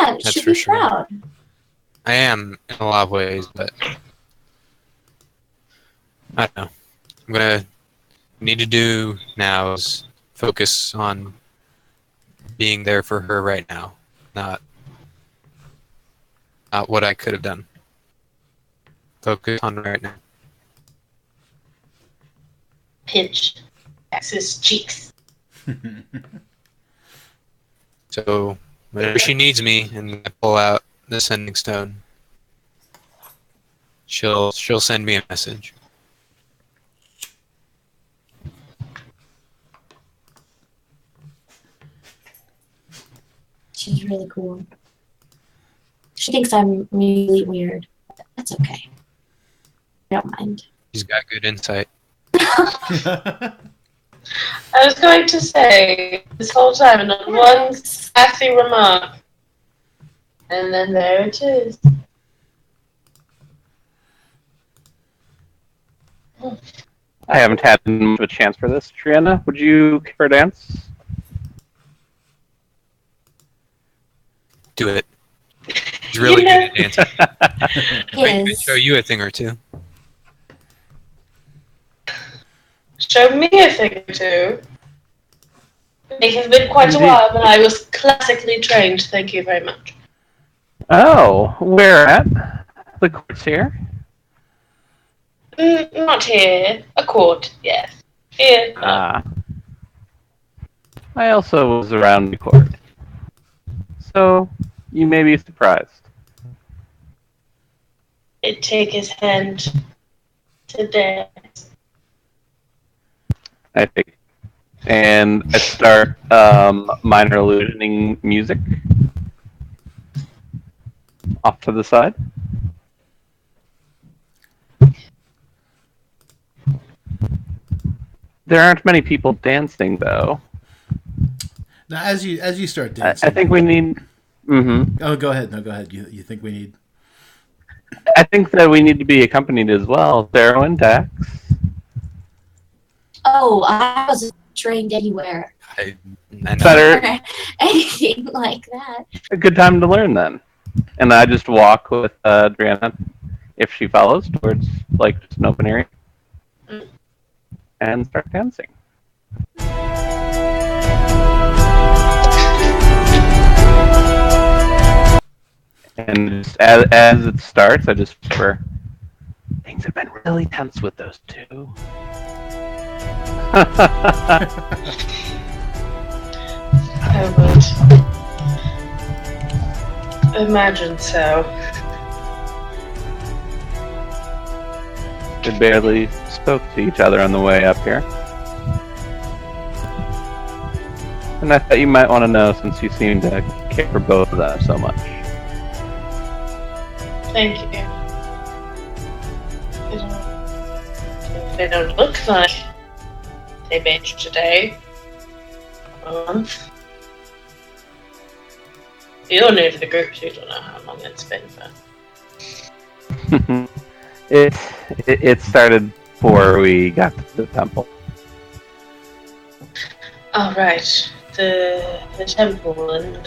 Yeah, That's should for be sure. proud. I am in a lot of ways, but I don't know. I'm gonna need to do now is focus on being there for her right now, not what I could have done. Focus on right now. Pinch X's cheeks. So whenever she needs me and I pull out the sending stone, she'll send me a message. She's really cool. She thinks I'm really weird. But that's okay. I don't mind. She's got good insight. I was going to say this whole time, and not one sassy remark, and then there it is. I haven't had much of a chance for this. Triana, would you care for a dance? Do it. She's really good at dancing. He Might even is. show you a thing or two. Show me a thing or two. It has been quite a Indeed. while, but I was classically trained. Thank you very much. Oh, where at? The court's here. Not here. A court, yes. Here, no. Ah. I also was around the court. So, you may be surprised. It take his hand to dance. I think. And I start minor illusioning music off to the side. There aren't many people dancing, though. Now, as you start dancing, I think we need. Mm-hmm. Oh, go ahead. No, go ahead. You think we need? I think that we need to be accompanied as well. Darrow and Dax. Oh, I wasn't trained anywhere. I know. Better. Or anything like that. A good time to learn then. And I just walk with Adriana, if she follows, towards like just an open area, and start dancing. And just as it starts, I just whisper, things have been really tense with those two. I would imagine so. They barely spoke to each other on the way up here. And I thought you might want to know since you seem to care for both of them so much. Thank you. They don't look like they made today. A month. You're new to the group, so you don't know how long it's been, but It started before we got to the temple. oh right, the temple and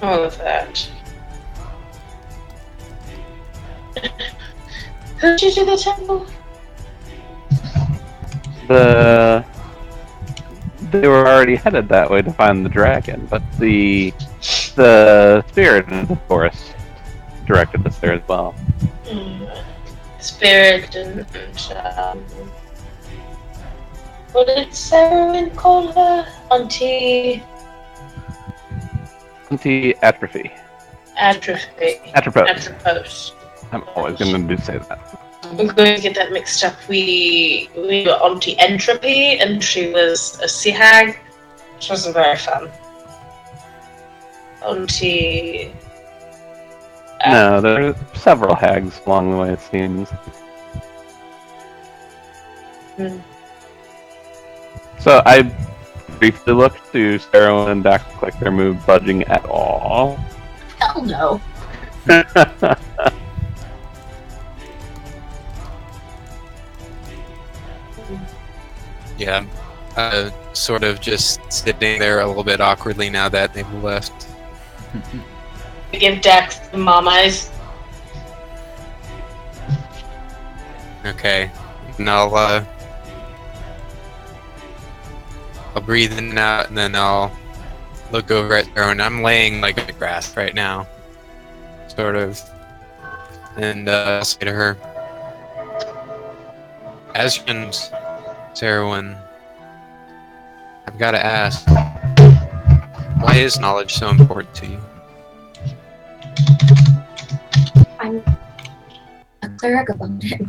all of that. Who did you do the temple? They were already headed that way to find the dragon, but the spirit in the forest directed us there as well. Spirit and what did Sarah call her? Auntie Anti-atrophy. Atrophy. Atropos. Atropos. I'm always going to say that. I'm going to get that mixed up. We were Auntie Entropy, and she was a sea hag, which wasn't very fun. Auntie. No, there are several hags along the way, it seems. So I briefly looked to Sarah and Dak look like they're budging at all. Hell no. Yeah, sort of just sitting there a little bit awkwardly now that they've left. We give Dex the mom eyes. Okay, and I'll breathe in and out, and then I'll look over at her, and I'm laying like in the grass right now, sort of, and I'll say to her, as and Sarahwin, I've got to ask, why is knowledge so important to you? I'm a cleric about it.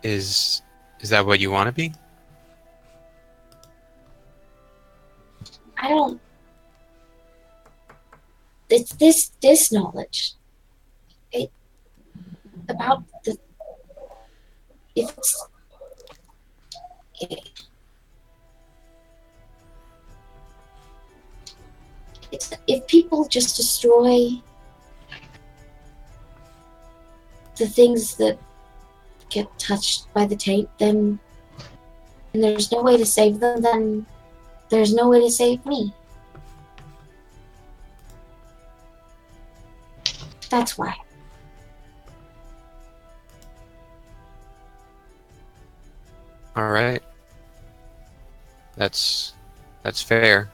Is that what you want to be? I don't. It's this knowledge. It about the if it's it, it's if people just destroy the things that get touched by the tape, then and there's no way to save them, then there's no way to save me. That's why. All right, that's fair.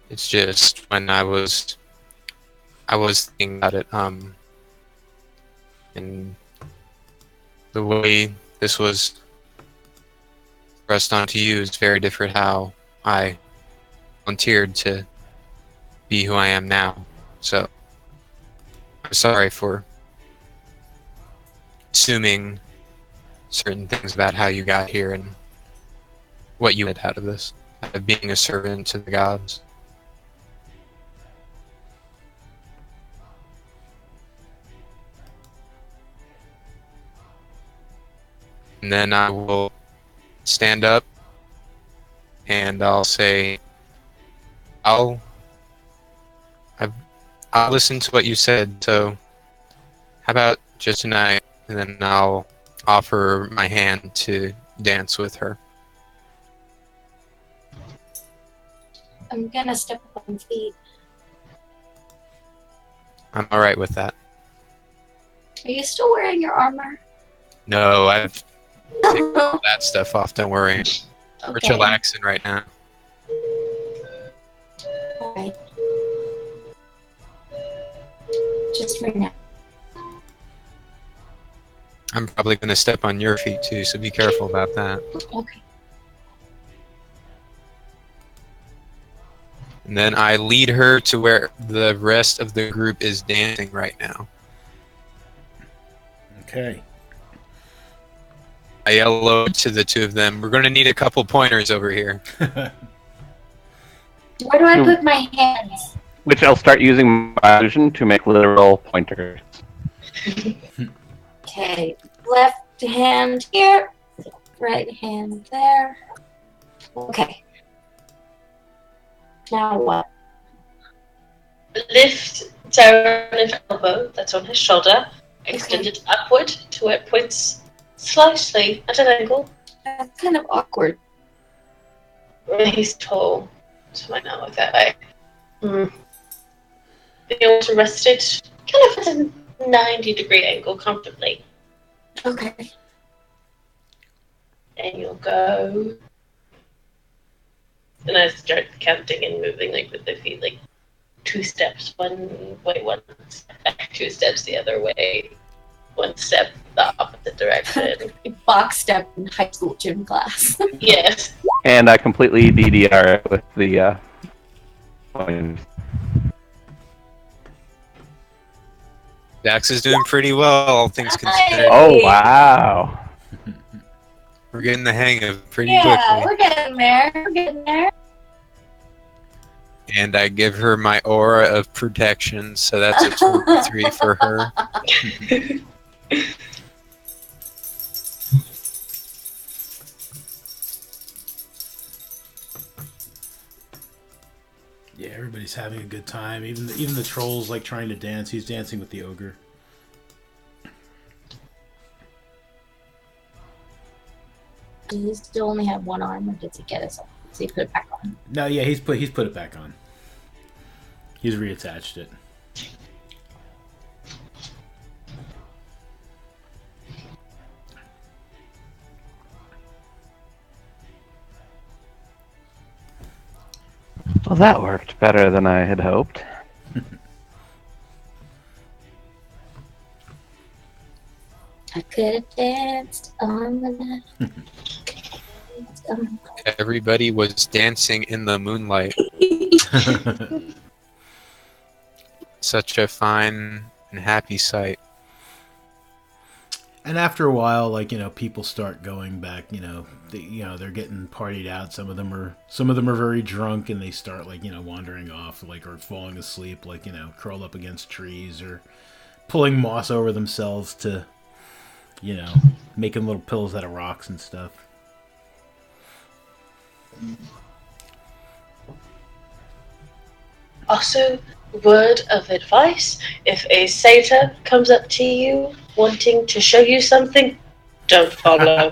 It's just when I was thinking about it, and the way this was thrust onto you is very different. How I volunteered to be who I am now. So I'm sorry for assuming certain things about how you got here and what you had out of this, out of being a servant to the gods. And then I will stand up and I'll say, I'll listen to what you said, so how about just tonight? And then I'll offer my hand to dance with her. I'm gonna step up on feet. I'm alright with that. Are you still wearing your armor? No, I've taken all that stuff off, don't worry. We're Okay. chillaxing right now. Alright. Just for now. I'm probably going to step on your feet too, so be careful about that. Okay. And then I lead her to where the rest of the group is dancing right now. Okay. I yell hello to the two of them. We're going to need a couple pointers over here. Where do I put my hands? Which I'll start using my illusion to make literal pointers. Okay. Left hand here. Right hand there. Okay. Now what? Lift Darren's elbow that's on his shoulder, extend it upward to where it points slightly at an angle. That's kind of awkward. He's tall, so might not look that way. Be able to rest it kind of at a 90-degree angle comfortably. Okay. And you'll go. And I start counting and moving like with the feet, like 2 steps one way, 1 step back, 2 steps the other way, 1 step the opposite direction. Box step in high school gym class. Yes. And I completely DDR it with the pointers. Dax is doing pretty well, all things considered. Oh, wow. We're getting the hang of it pretty Yeah, quickly. we're getting there. We're getting there. And I give her my aura of protection, so that's a 23 for her. Yeah, everybody He's having a good time. Even the trolls like trying to dance. He's dancing with the ogre. Does he still only have one arm, or does he get his arm? Does he put it back on? No, yeah, he's put it back on. He's reattached it. Well, that worked better than I had hoped. I could have danced on the night. Everybody was dancing in the moonlight. Such a fine and happy sight. And after a while, like, people start going back. They're getting partied out. Some of them are very drunk, and they start wandering off, or falling asleep, curled up against trees or pulling moss over themselves to, making little pillows out of rocks and stuff. Also, word of advice: if a satyr comes up to you wanting to show you something, don't follow.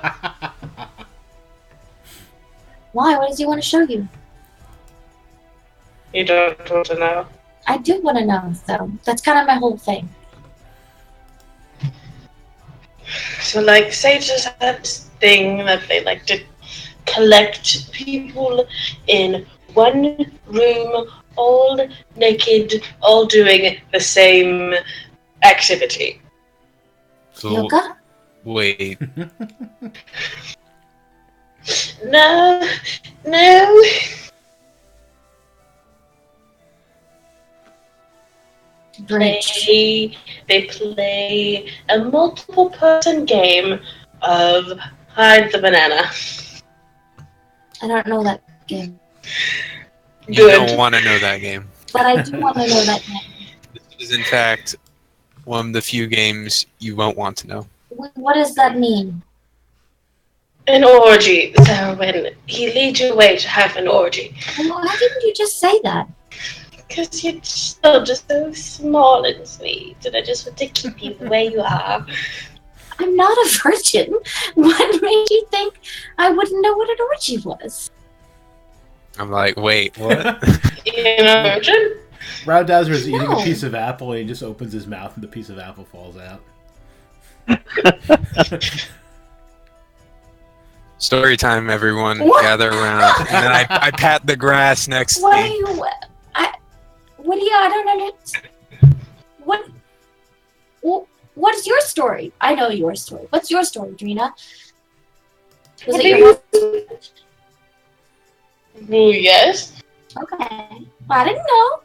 Why? What does he want to show you? You don't want to know. I do want to know, though. That's kind of my whole thing. So, satyrs have this thing that they like to collect people in one room, all naked, all doing the same activity. So, Yoga? wait. No. Bridge. They play a multiple person game of hide the banana. I don't know that game. You Good. don't want to know that game. But I do want to know that game. This is, in fact, one of the few games you won't want to know. What does that mean? An orgy. So when he leads you away to have an orgy. Well, why didn't you just say that? Because you're still just so small and sweet, and I just want to keep you the way you are. I'm not a virgin. What made you think I wouldn't know what an orgy was? I'm like, wait, what? You're not a virgin? Rowdowser is eating No. a piece of apple, and he just opens his mouth, and the piece of apple falls out. Story time, everyone. What? Gather around. And then I pat the grass next What to are me. you? I don't understand. What is your story? I know your story. What's your story, Drina? Was What it do your you- Well, yes. Okay. I didn't know.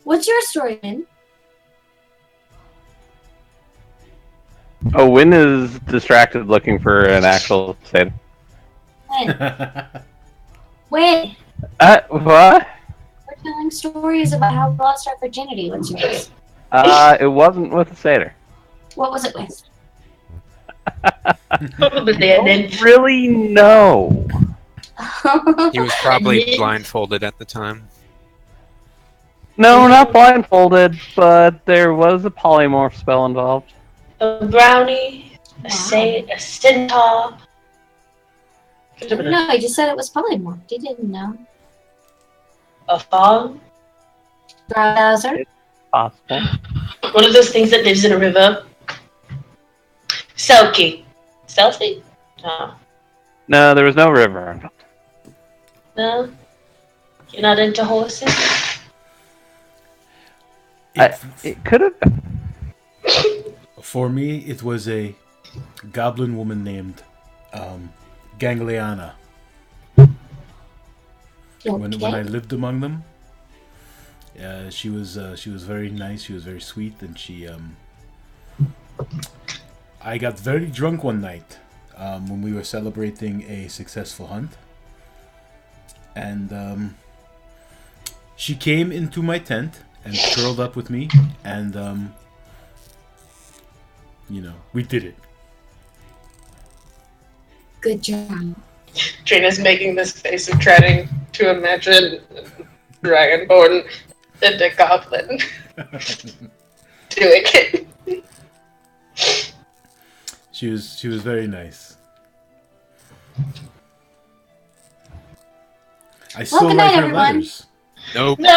What's your story, Min? Oh, Win is distracted looking for an actual satyr. Wait, What? we're telling stories about how we lost our virginity. What's yours? It wasn't with a satyr. What was it with? Probably an inch. Really, no. He was probably blindfolded at the time. No, not blindfolded, but there was a polymorph spell involved. A brownie, Wow. a centaur. No, he just said it was polymorph. He didn't know. A fawn. Browser. Possible. One of those things that lives in a river. Selkie. Stealthy? No. No, there was no river involved. No? You're not into horses? It could have been. For me, it was a goblin woman named Gangliana. When I lived among them, she was very nice. She was very sweet, and I got very drunk one night when we were celebrating a successful hunt, and she came into my tent and curled up with me, and we did it. Good job. Trina's making this face of trying to imagine Dragonborn. than a goblin. Do it. She was very nice. I still good write night, her everyone. letters. Nope. No.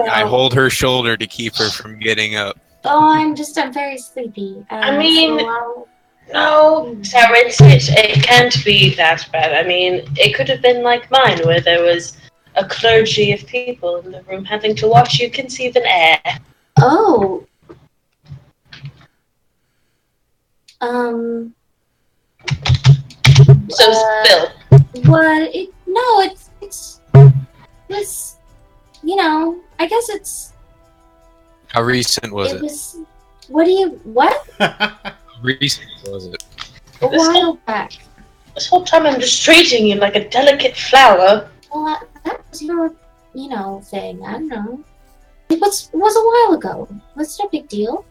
I hold her shoulder to keep her from getting up. Oh, I'm very sleepy. I mean- so No, Sarah, it can't be that bad. I mean, it could have been like mine, where there was a clergy of people in the room having to watch you conceive an heir. oh, um, So, Bill, what? It's was, I guess How recent was it it? was. What? How recent was it? A while back. this whole time I'm just treating you like a delicate flower. Well, that was your, thing. I don't know. It was a while ago. It's no big deal.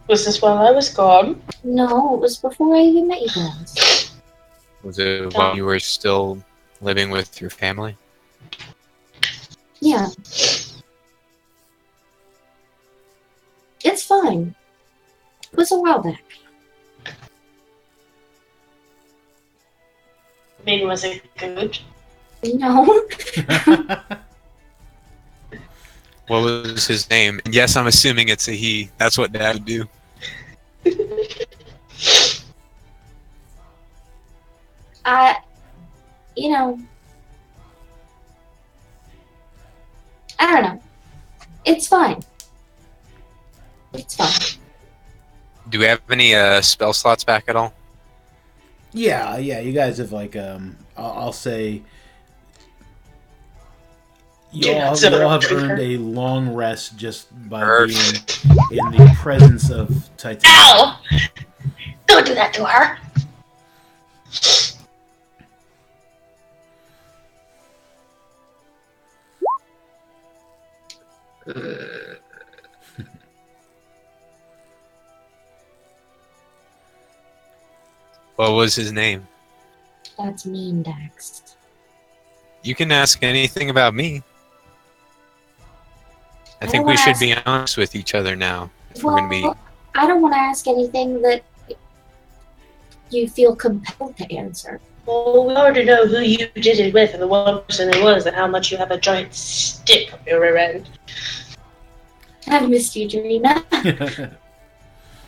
Was this while I was gone? No, it was before I even met you guys. Was it while you were still living with your family? Yeah. It's fine. It was a while back. I mean, was it good? No. What was his name? And yes, I'm assuming it's a he. That's what Dad would do. I don't know. It's fine. It's fine. Do we have any spell slots back at all? Yeah. You guys have I'll say you all have earned a long rest just by being in the presence of Titan. Ow! Don't do that to her! What was his name? That's mean, Dax. You can ask anything about me. I think don't we wanna should ask- be honest with each other now. If we're gonna be. I don't want to ask anything that you feel compelled to answer. Well, we already know who you did it with and the one person it was and how much you have a giant stick up your rear end. I've missed you, Jarina.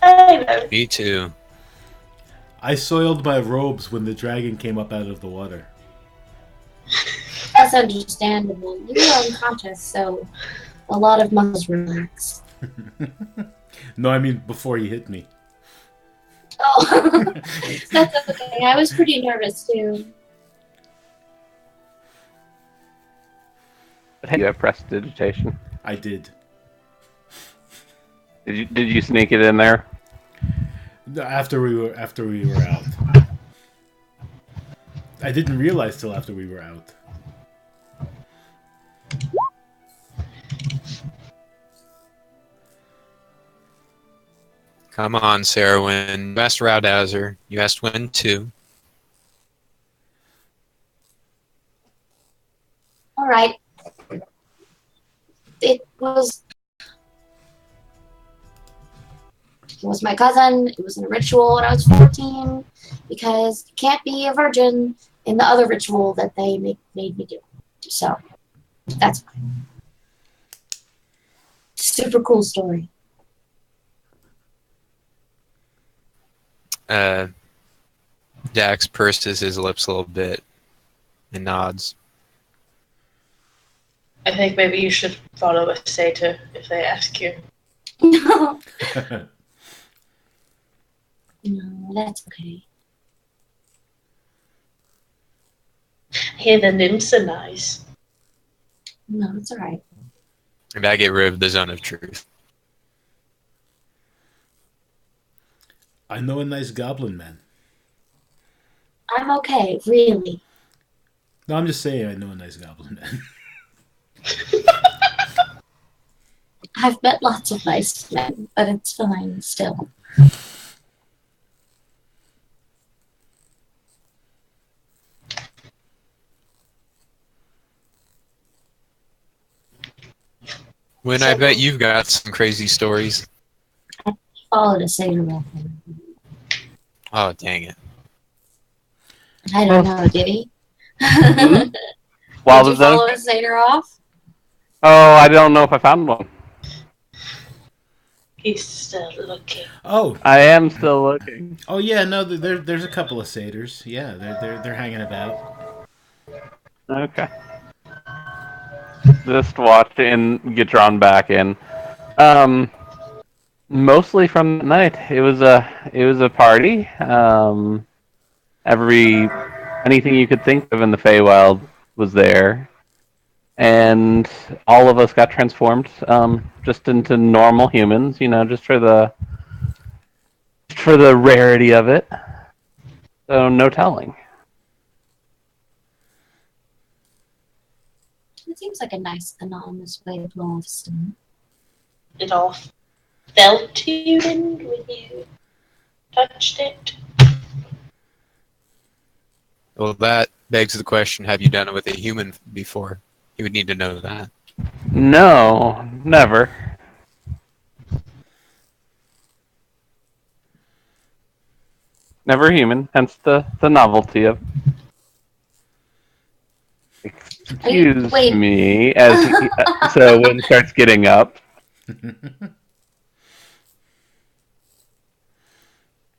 I know. Me too. I soiled my robes when the dragon came up out of the water. That's understandable. You were unconscious, so a lot of muscles relax. No, I mean before he hit me. Oh, that's okay. I was pretty nervous too. You have prestidigitation. I did. Did you sneak it in there? After we were out. I didn't realize till after we were out. Come on, Sarah. When you asked Rowdowser, you asked when too. All right. It was my cousin. It was in a ritual when I was 14 because you can't be a virgin in the other ritual that they made me do. So that's fine. Super cool story. Dax purses his lips a little bit and nods. I think maybe you should follow a satyr if they ask you. No, that's okay. I hear the nymphs are nice. No, it's all right. And I get rid of the zone of truth. I know a nice goblin man. I'm okay, really. No, I'm just saying I know a nice goblin man. I've met lots of nice men, but it's fine still. When I bet you've got some crazy stories. Followed a satyr wolf. Oh, dang it. I don't know, did he? While Did you the follow a satyr off? Oh, I don't know if I found one. He's still looking. Oh, I am still looking. oh yeah, no, there's a couple of satyrs. Yeah, they're hanging about. Okay. Just watch and get drawn back in. Um, Mostly from the night. It was a party. Anything you could think of in the Feywild was there, and all of us got transformed just into normal humans. Just for the rarity of it. So no telling. It seems like a nice anonymous way to blow off steam. It all felt human when you touched it. Well, that begs the question, have you done it with a human before? You would need to know that. No, never. Never human, hence the novelty of it. Excuse Wait. me, so when starts getting up.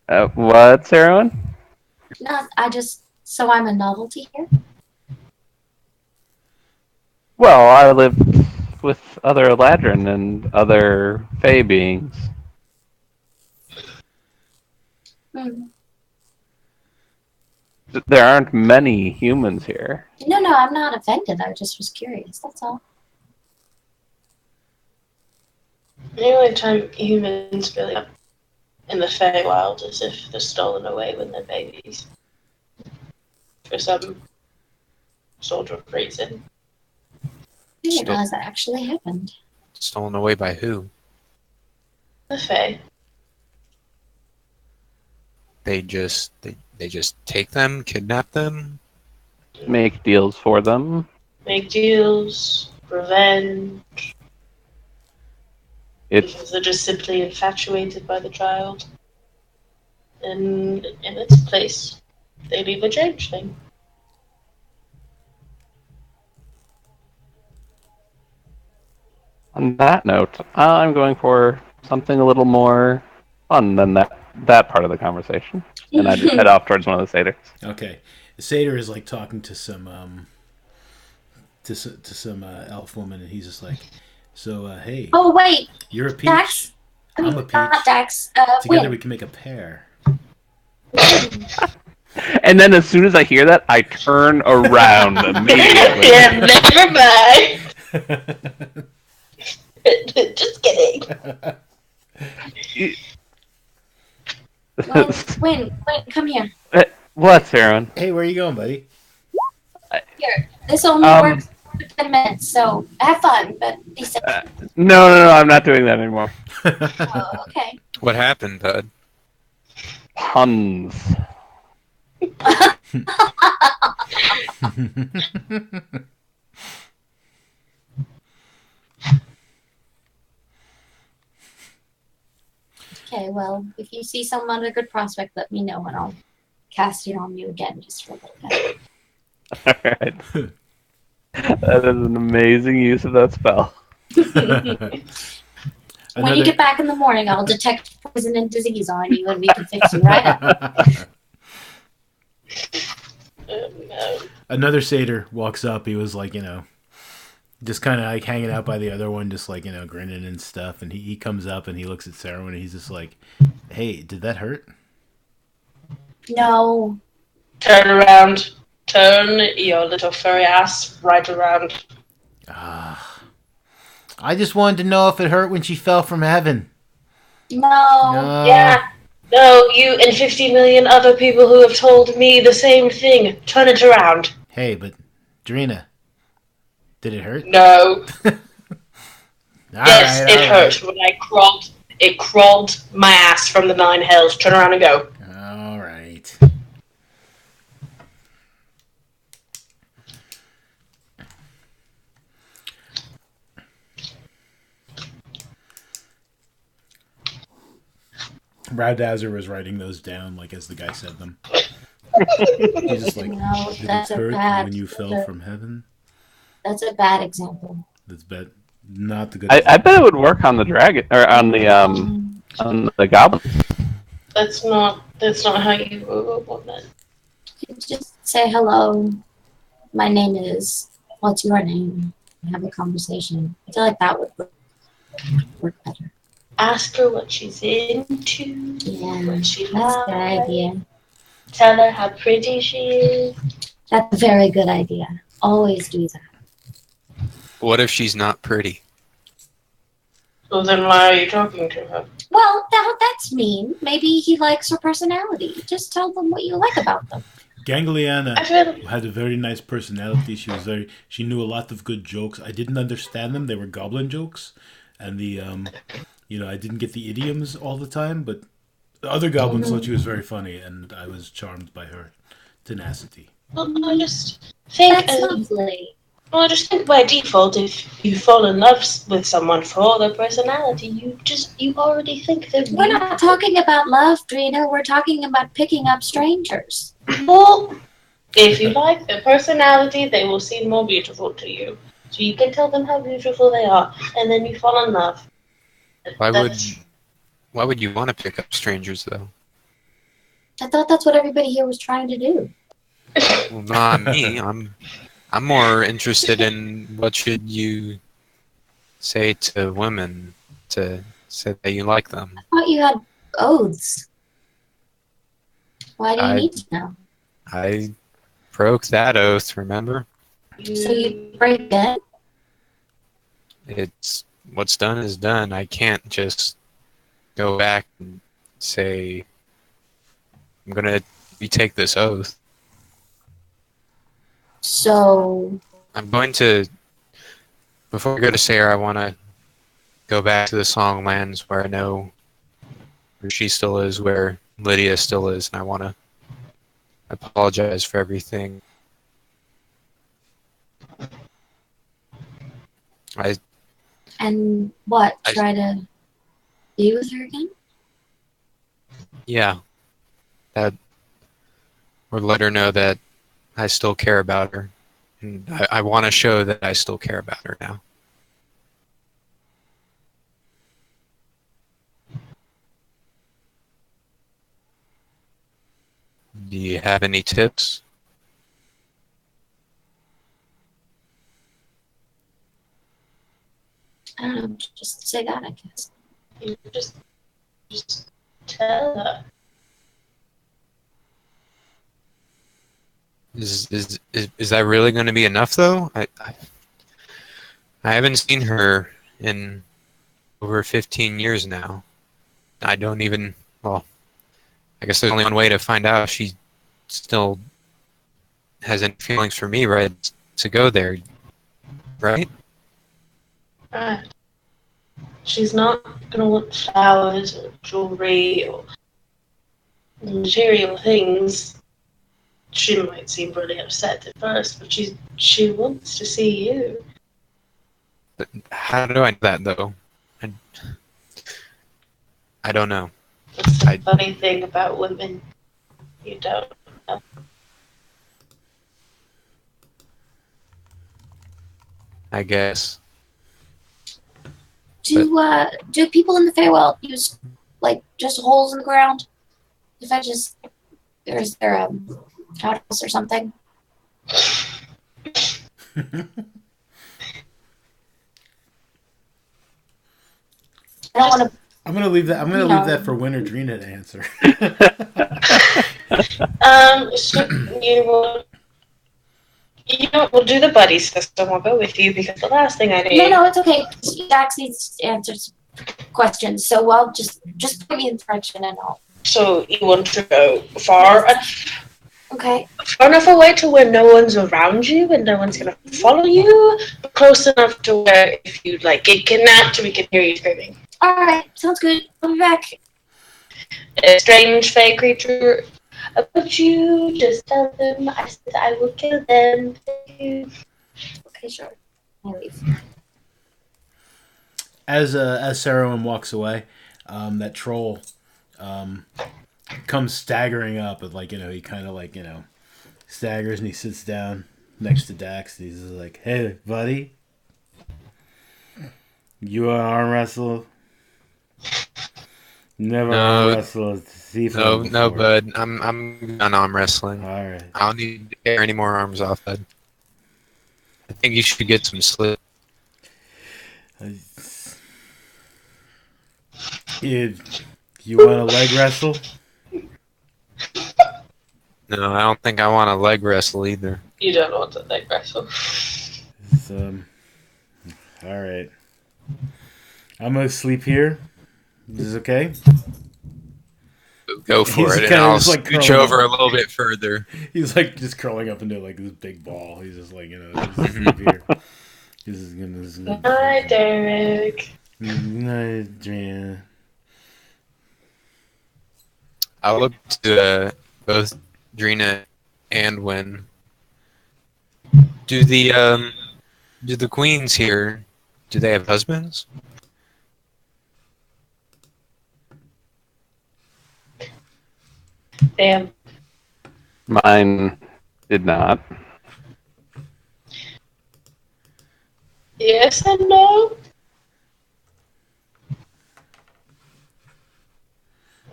What, Sarah? No, so I'm a novelty here? Well, I lived with other Eladrin and other Fey beings. Hmm. There aren't many humans here. No, I'm not offended. I just was curious. That's all. The only time humans really up in the Feywild is if they're stolen away when they're babies. For some sort of reason. I didn't realize that actually happened. Stolen away by who? The Fey. They just take them, kidnap them. Make deals for them. Make deals, revenge. Because they're just simply infatuated by the child. And in its place, they leave a change thing. On that note, I'm going for something a little more fun than that part of the conversation, and I just head off towards one of the satyrs. Okay, the satyr is like talking to some elf woman, and he's just like, "So, hey, Oh wait, you're a peach. Dax. I'm a peach. Not Dax. Together Win. we can make a pair." And then as soon as I hear that, I turn around immediately. Yeah, never mind. Just kidding. Win, come here. What, Sarah? Hey, where are you going, buddy? Here. This only works for 10 minutes, so have fun, but be safe. No, I'm not doing that anymore. Oh, okay. What happened, bud? Puns. Okay, well, if you see someone a good prospect, let me know and I'll cast it on you again just for a little bit. Alright. That is an amazing use of that spell. When you get back in the morning, I'll detect poison and disease on you and we can fix you right up. Another satyr walks up. He was like, just kind of like hanging out by the other one, just like, grinning and stuff. And he comes up and he looks at Sarah and he's just like, "Hey, did that hurt?" No. Turn around. Turn your little furry ass right around. I just wanted to know if it hurt when she fell from heaven. No. Yeah. No, you and 50 million other people who have told me the same thing. Turn it around. Hey, but Drina, did it hurt? No. Yes, Alright, it hurt when I crawled. It crawled my ass from the 9 hells. Turn around and go. All right. Radazzer was writing those down, like, as the guy said them. He's just like, No, did it that's a hurt bad. when you fell from heaven? That's a bad example. That's not the good I example. bet it would work on the dragon or on the goblin. That's not how you want that. You could just say hello. My name is. What's your name? And have a conversation. I feel like that would work better. Ask her what she's into, Yeah, what she that's a good likes. idea. Tell her how pretty she is. That's a very good idea. Always do that. What if she's not pretty? So then why are you talking to her? Well, that's mean. Maybe he likes her personality. Just tell them what you like about them. Gangliana I feel had a very nice personality. She knew a lot of good jokes. I didn't understand them. They were goblin jokes, and I didn't get the idioms all the time. But the other goblins thought she was very funny, and I was charmed by her tenacity. well, I just think That's lovely. well, I just think by default, if you fall in love with someone for their personality, you already think they're We're not talking about love, Drina. We're talking about picking up strangers. Well, if you like their personality, they will seem more beautiful to you. So you can tell them how beautiful they are, and then you fall in love. Why would you want to pick up strangers though? I thought that's what everybody here was trying to do. Well, not me. I'm more interested in what should you say to women to say that you like them. I thought you had oaths. Why do you I- need to know? I broke that oath, remember? So you break it? It's what's done is done. I can't just go back and say I'm gonna retake this oath. So I'm going to before we go to Sarah, I wanna go back to the Songlands where I know where she still is, where Lydia still is, and I wanna apologize for everything. and what? I- Try to be with her again? Yeah. That or let her know that I still care about her. And I want to show that I still care about her now. Do you have any tips? I don't know. Just say that, I guess. You just tell her. Is that really going to be enough though? I haven't seen her in over 15 years now. I don't even well. I guess there's only one way to find out if she still has any feelings for me, right? To go there, right? Right. She's not gonna want flowers or jewelry or material things. She might seem really upset at first, but she wants to see you. But how do I know that though? I don't know. That's the funny thing about women. You don't know. I guess. Do people in the Feywild use like just holes in the ground? If I just is there a outhouse or something? I don't want to. I'm gonna leave that. I'm gonna leave that for Winter Drina to answer. So we'll do the buddy system. I'll go with you because the last thing I need. No, it's okay. Jax needs to answer questions, so I'll just put me in direction and I'll. So you want to go far Okay. enough away to where no one's around you and no one's gonna follow you, but close enough to where if you like get kidnapped, we can hear you screaming. All right. Sounds good. I'll be back. A strange fey creature approach you. Just tell them I said I will kill them. Thank you. Okay, sure. I leave. As Saruman walks away, that troll comes staggering up, and he kind of staggers, and he sits down next to Dax. And he's like, "Hey, buddy, you want to arm wrestle? Never arm wrestled No, before. no, bud. I'm done arm wrestling. All right. I don't need to tear any more arms off, bud. I think you should get some sleep. You want to leg wrestle? No, I don't think I want to leg wrestle either. You don't want to leg wrestle. All right. I'm gonna sleep here. Is this okay? Go for He's it, and kinda I'll just, like, scooch curling over up. a little bit further. He's just curling up into this big ball. He's just just sleep here. This is gonna. Hi, Derek. Night, Adriana. I look to both Drina and Wynn. Do the queens here? Do they have husbands? Damn. Mine did not. Yes and no.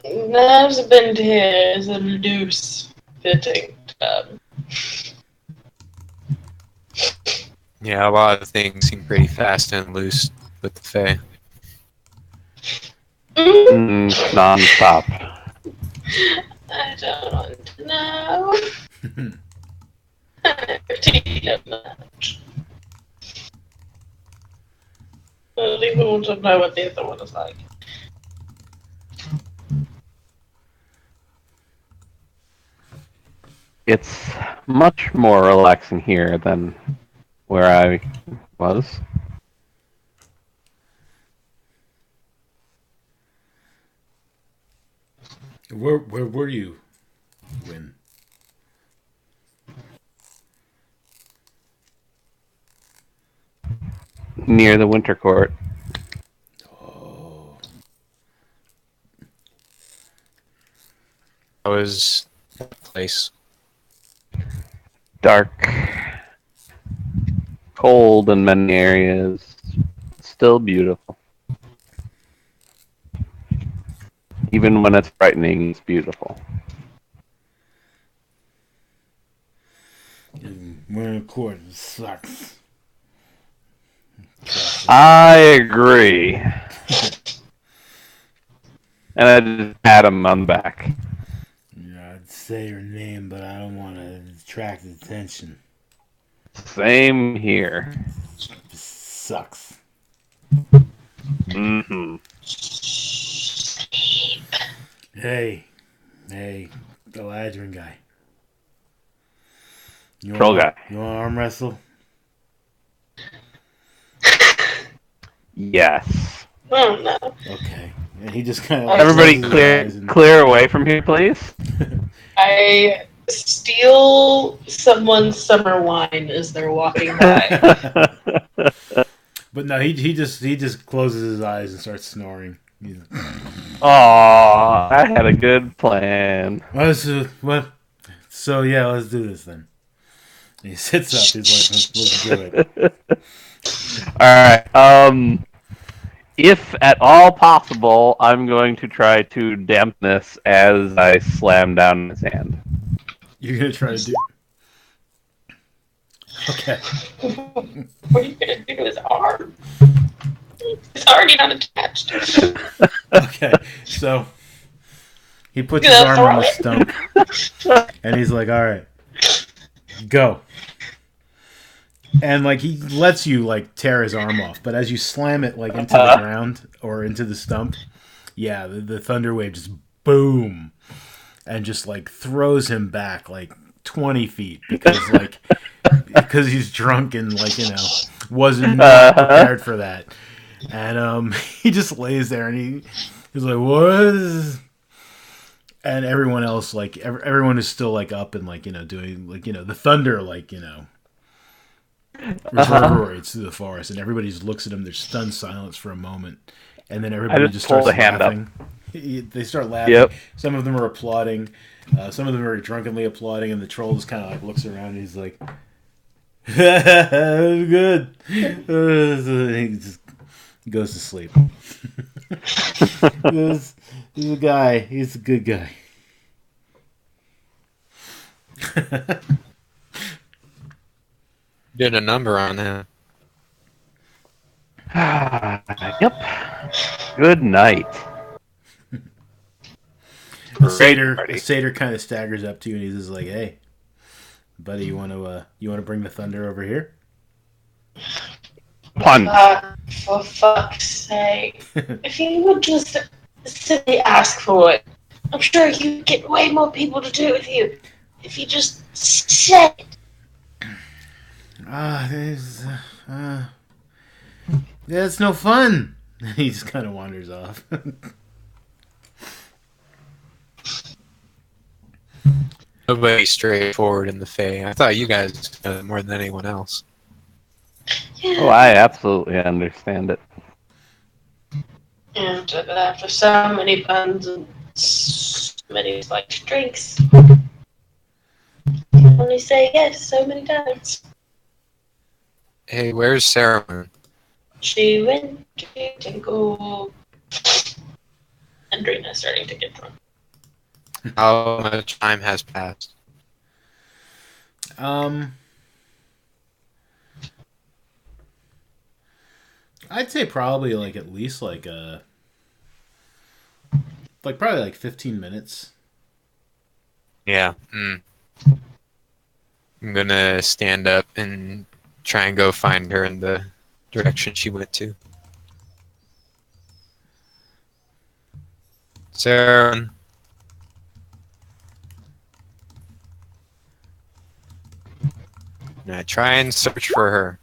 My husband here is a loose fitting term. Yeah, a lot of things seem pretty fast and loose with the Fae. Non-stop. I don't want to know. I'm too much. I don't even want to know what the other one is like. It's much more relaxing here than where I was. Where were you, Win? Near the winter court. Oh. How was that place? Dark. Cold in many areas. Still beautiful. Even when it's frightening, it's beautiful. Winter court sucks. I agree. And I just pat him on the back. Yeah, I'd say her name, but I don't want to attract attention. Same here. It sucks. Mm-hmm. Hey, Galadrian guy. Troll guy. You want to arm wrestle? Yes. Oh no. Okay. And he just kind of Everybody clear away from here, please. I steal someone's summer wine as they're walking by. But no, he just closes his eyes and starts snoring. Aw, I had a good plan. So yeah, let's do this then. And he sits up. He's like, let's do it. Alright, if at all possible, I'm going to try to dampen this as I slam down his hand. You're gonna try to do. Okay. What are you gonna do to his arm? It's already not attached. Okay. So he puts his arm on the stump, and he's like, "All right, go." And he lets you tear his arm off, but as you slam it into the ground or into the stump, yeah, the thunder wave just boom, and just throws him back 20 feet because he's drunk and wasn't prepared for that, and he just lays there and he's like, "What?" And everyone else everyone is still up and doing the thunder reverberates through the forest, and everybody just looks at him. There's stunned silence for a moment, and then everybody just starts laughing. They start laughing. Yep. Some of them are applauding. Some of them are drunkenly applauding, and the troll just kind of like looks around and he's like, "Good." He just goes to sleep. He's a guy. He's a good guy. Did a number on that. Yep. Good night. The Party. satyr kind of staggers up to you and he's just like, "Hey, buddy, you want to bring the thunder over here?" Punch. For fuck's sake. If you would just simply ask for it, I'm sure you'd get way more people to do it with you. If you just said it. That's no fun. He just kind of wanders off. Nobody's straightforward in the Fae. I thought you guys know it more than anyone else. Yeah. Oh, I absolutely understand it. And after so many puns and so many spiked drinks, you only say yes so many times. Hey, where's Sarah? She went to Tinkle. And Drina's starting to get drunk. How much time has passed? I'd say probably like at least like probably like 15 minutes. Yeah. I'm gonna stand up and try and go find her in the direction she went to. Sarah. And I try and search for her.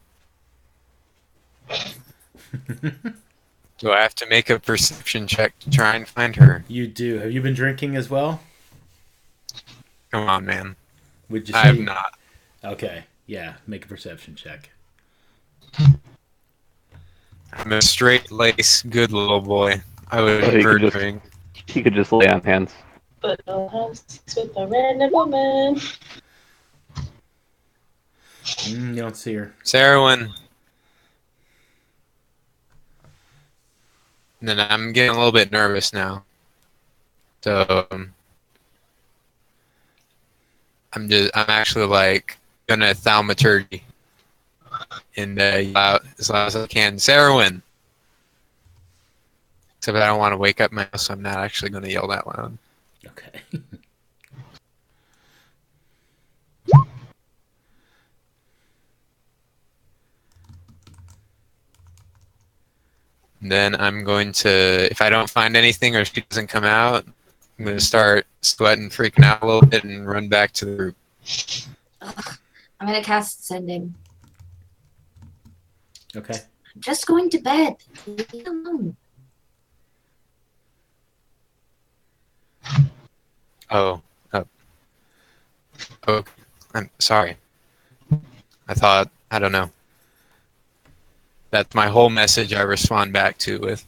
Do I have to make a perception check to try and find her? You do. Have you been drinking as well? Come on, man. Would you I say? have not. Okay. Yeah. Make a perception check. I'm a straight-laced, good little boy. I would But he prefer could just- drink. He could just lay on hands. But I'll have sex with a random woman. You don't see her. Sarahwin. And then I'm getting a little bit nervous now. So I'm actually like gonna thaumaturgy and yell out as loud as I can, Sarahwin. Except I don't want to wake up my house, so I'm not actually gonna yell that loud. Okay. And then I'm going to, if I don't find anything or she doesn't come out, I'm going to start sweating, freaking out a little bit, and run back to the group. Ugh. I'm gonna cast sending. Okay. I'm just going to bed. Leave me alone. Oh. Oh, I'm sorry. I don't know. That's my whole message I respond back to with.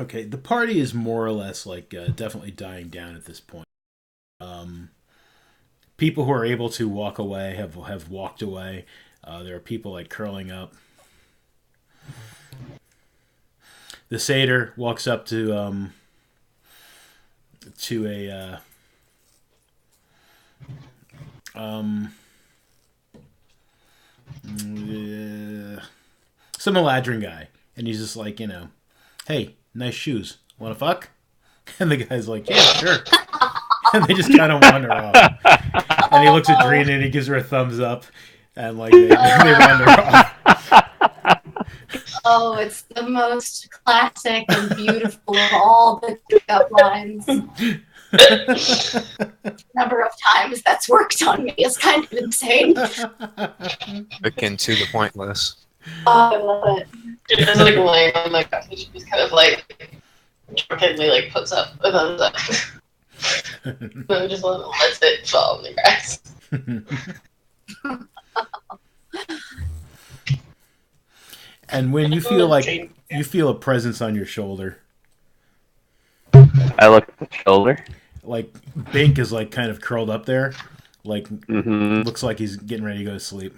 Okay. The party is more or less like definitely dying down at this point. People who are able to walk away have walked away. There are people like curling up. The satyr walks up to a some Eladrin guy, and he's just like, hey, nice shoes. Want to fuck? And the guy's like, yeah, sure. And they just kind of wander off. And he looks at Drina and he gives her a thumbs up, and like they wander off. Oh, it's the most classic and beautiful of all the pickup lines. Number of times that's worked on me is kind of insane. Quick and to the pointless. Oh, I love it. Drina's like laying on the couch. She just kind of like drunkenly like puts up a thumbs up. Then just lets it fall on the grass. And when you feel like you feel a presence on your shoulder, I look at the shoulder. like Bink is like kind of curled up there, like Mm-hmm. looks like he's getting ready to go to sleep.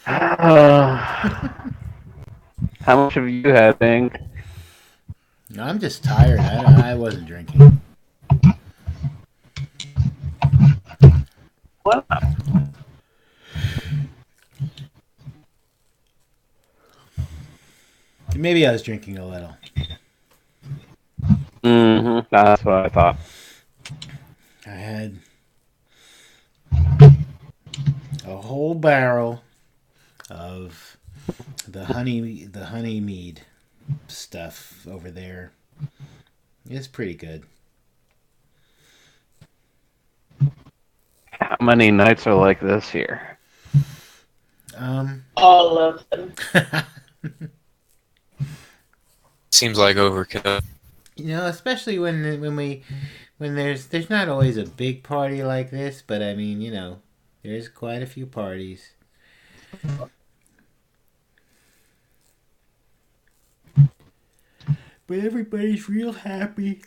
How much have you had, Bing? I'm just tired. I wasn't drinking. What? Maybe I was drinking a little. Mm-hmm. That's what I thought. I had a whole barrel of the honey mead stuff over there. It's pretty good. How many nights are like this here? All of them. Seems like overkill. Especially when there's not always a big party like this, but I mean, there's quite a few parties. But everybody's real happy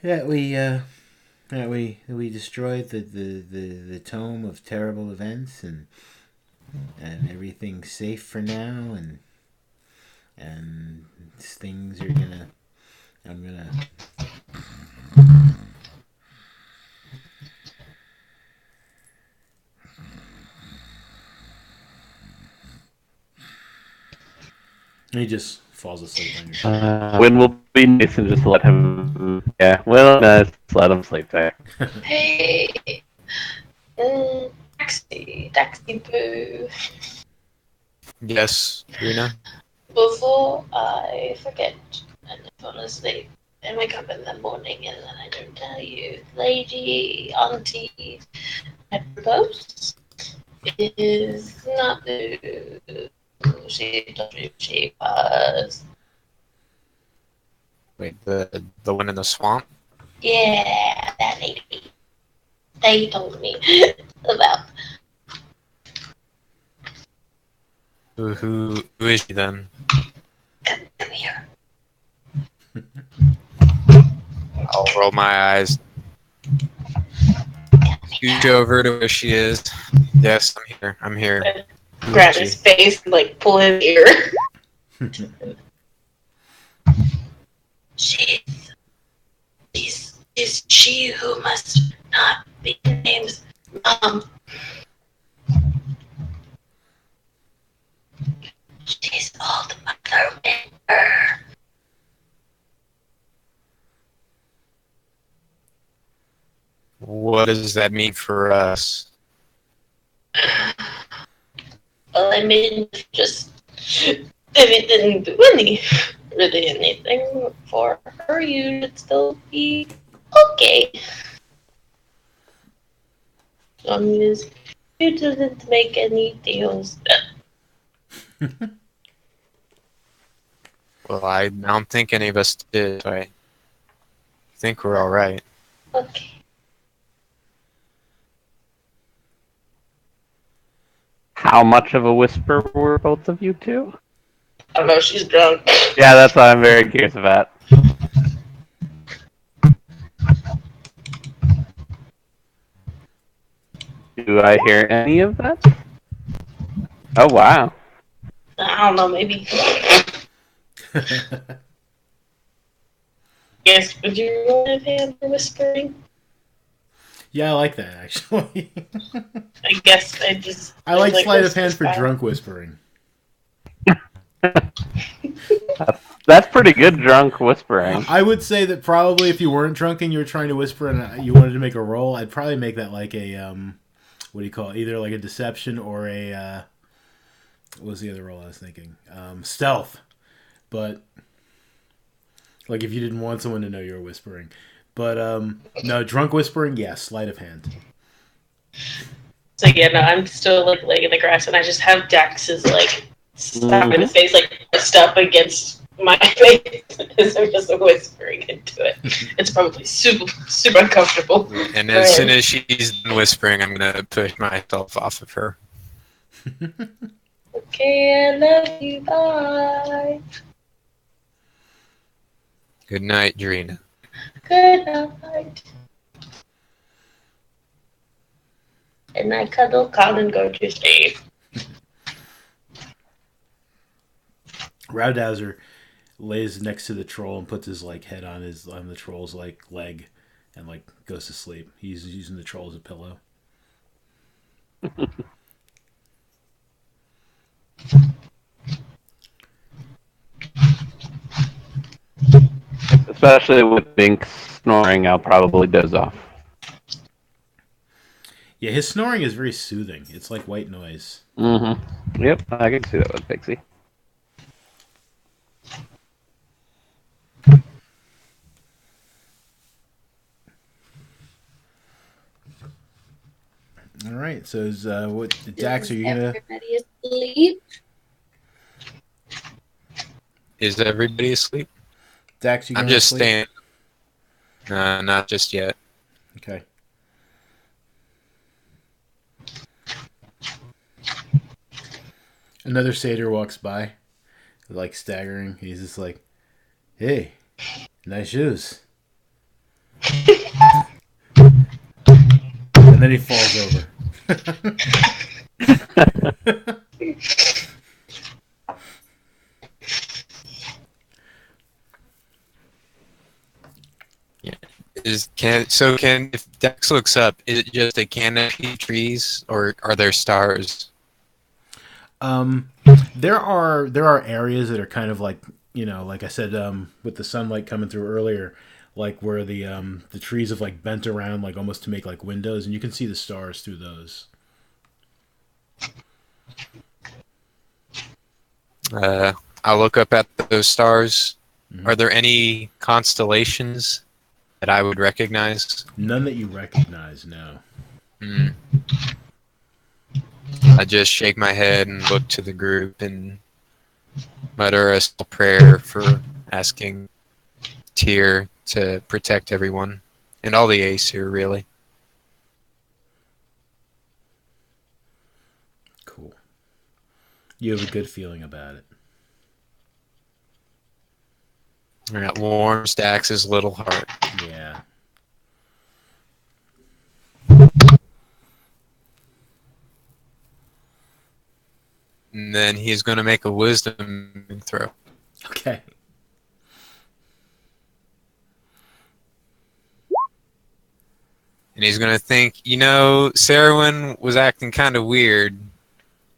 that we destroyed the tome of terrible events, and everything's safe for now, and things are gonna I'm gonna and he just falls asleep on your shoulder. Win will be nice and just let him. Yeah, well, nice. Let him sleep there. Hey, taxi, boo. Yes, Rena. Before I forget and fall asleep and wake up in the morning and then I don't tell you, lady, auntie, I propose is not who she told you she was. Wait, the one in the swamp? Yeah, that lady. They told me about. Who is she then? Come here. I'll roll my eyes. Scooch over to where she is. Yes, I'm here. I'm here. Grab his face and like pull his ear. She's is she who must not be named Mom. She's old Mother Winter. What does that mean for us? Well, I mean, just if it didn't do really anything for her, you'd still be okay. As long as you didn't make any deals. Well, I don't think any of us did. So I think we're all right. Okay. How much of a whisper were both of you two? I don't know, she's drunk. Yeah, that's what I'm very curious about. Do I hear any of that? Oh, wow. I don't know, maybe. Yes, would you want to hand for whispering? Yeah, I like that actually. I guess I like sleight of whisper hand for style. drunk whispering. That's pretty good drunk whispering. I would say that probably if you weren't drunk and you were trying to whisper and you wanted to make a roll, I'd probably make that like a what do you call it? Either like a deception or a what was the other roll I was thinking? Stealth. But like if you didn't want someone to know you were whispering. But no, drunk whispering, yes, sleight of hand. So yeah, no, I'm still laying in the grass, and I just have Dax's stop in his face pressed up against my face as I'm just whispering into it. It's probably super uncomfortable. And for as soon him. as she's done whispering, I'm gonna push myself off of her. Okay, I love you. Bye. Good night, Drina. Good night. And I cuddle Con and go to sleep. Rowdowser lays next to the troll and puts his like head on the troll's like leg, and like goes to sleep. He's using the troll as a pillow. Especially with Bink snoring, I'll probably doze off. Yeah, his snoring is very soothing. It's like white noise. Mm-hmm. Yep, I can see that with Pixie. All right, so what Dax? Are you gonna? Everybody asleep? Is everybody asleep? Dax, you I'm going just to sleep? staying. Not just yet. Okay. Another satyr walks by, like staggering. He's just like, "Hey, nice shoes." And then he falls over. If Dex looks up, is it just a canopy of trees, or are there stars? Um, there are areas that are kind of like, like I said, with the sunlight coming through earlier, like where the trees have like bent around like almost to make like windows, and you can see the stars through those. I'll look up at those stars. Mhm. Are there any constellations that I would recognize? None that you recognize, no. Hmm. I just shake my head and look to the group and mutter a small prayer for asking Tyr to protect everyone and all the Aesir, really. Cool. You have a good feeling about it. And it warms Dax's little heart. Yeah. And then he's going to make a wisdom throw. Okay. And he's going to think, Sarwyn was acting kind of weird.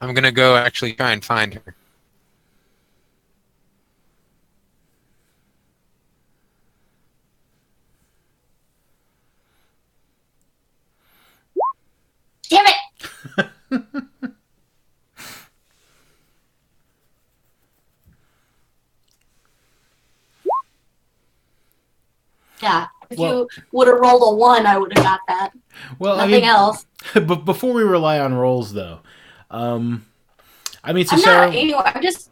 I'm going to go actually try and find her. Damn it! Yeah. If you would have rolled a 1, I would have got that. Well, Nothing else. But before we rely on rolls, though, so I'm Sarah, not anywhere. I'm just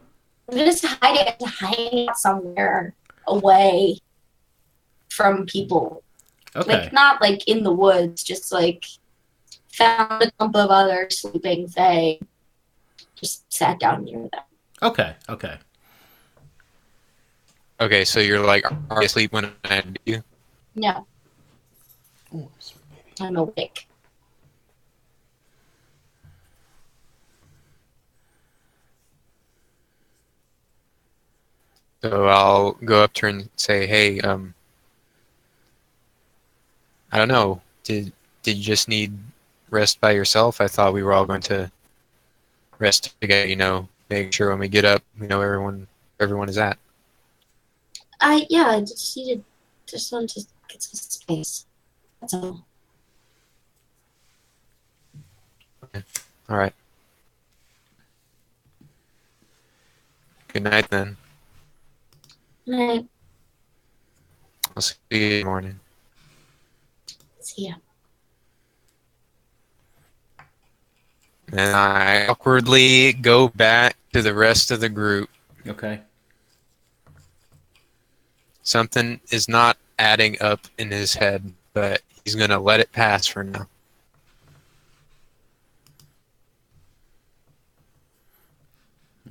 hiding out somewhere away from people. okay, Like, not like in the woods, just like found a clump of other sleeping Fae. Just sat down near them. okay. Okay, so you're like, are you asleep when I do you? No. I'm awake. So I'll go up to her and say, hey, I don't know. Did you just need rest by yourself? I thought we were all going to rest together, make sure when we get up, we know everyone is at. I just wanted to get some space. That's all. All right. Good night, then. Night. I'll see you in the morning. See ya. And I awkwardly go back to the rest of the group. Okay. Something is not adding up in his head, but he's going to let it pass for now.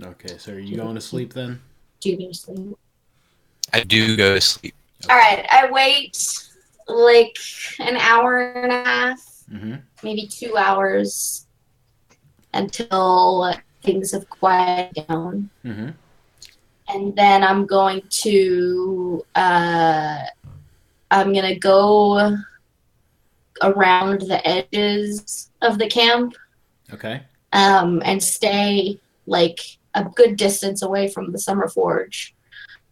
Okay, so are you going to sleep then? Do you go to sleep? I do go to sleep. All right, I wait like an hour and a half, Mm-hmm. maybe 2 hours until things have quieted down. Mm-hmm. And then I'm going to go around the edges of the camp Okay. and stay like a good distance away from the Summer Forge.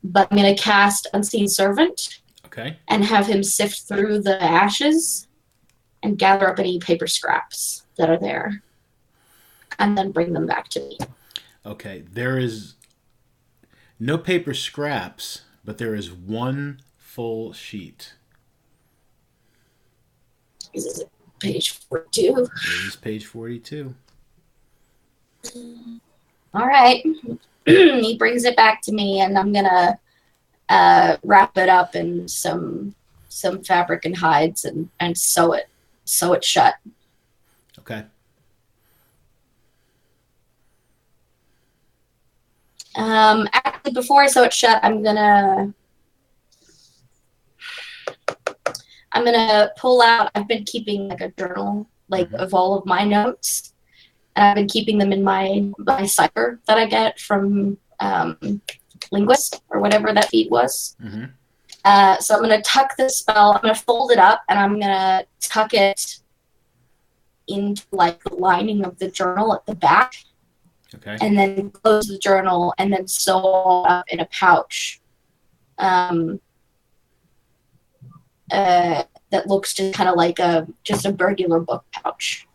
But I'm going to cast Unseen Servant Okay. and have him sift through the ashes and gather up any paper scraps that are there and then bring them back to me. Okay. There is no paper scraps, but there is one full sheet. This is page 42. It is page 42. All right. He brings it back to me, and I'm gonna wrap it up in some fabric and hides and sew it shut. Okay. Actually, before I sew it shut, I'm gonna pull out. I've been keeping like a journal, like of all of my notes, and I've been keeping them in my cipher that I get from Linguist or whatever that feed was. Mm-hmm. So I'm gonna tuck the spell. I'm gonna fold it up, and I'm gonna tuck it into like the lining of the journal at the back. Okay. And then close the journal and then sew it up in a pouch that looks just kind of like a regular book pouch.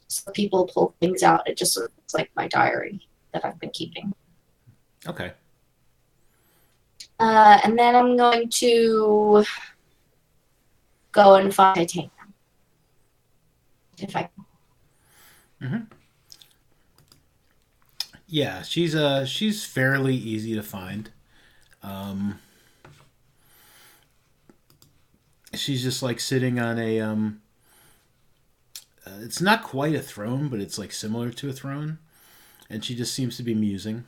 So people pull things out. It just looks like my diary that I've been keeping. Okay. And then I'm going to go and find Titania. If I can. Mm-hmm. Yeah, she's fairly easy to find. She's just like sitting on a it's not quite a throne, but it's like similar to a throne, and she just seems to be musing.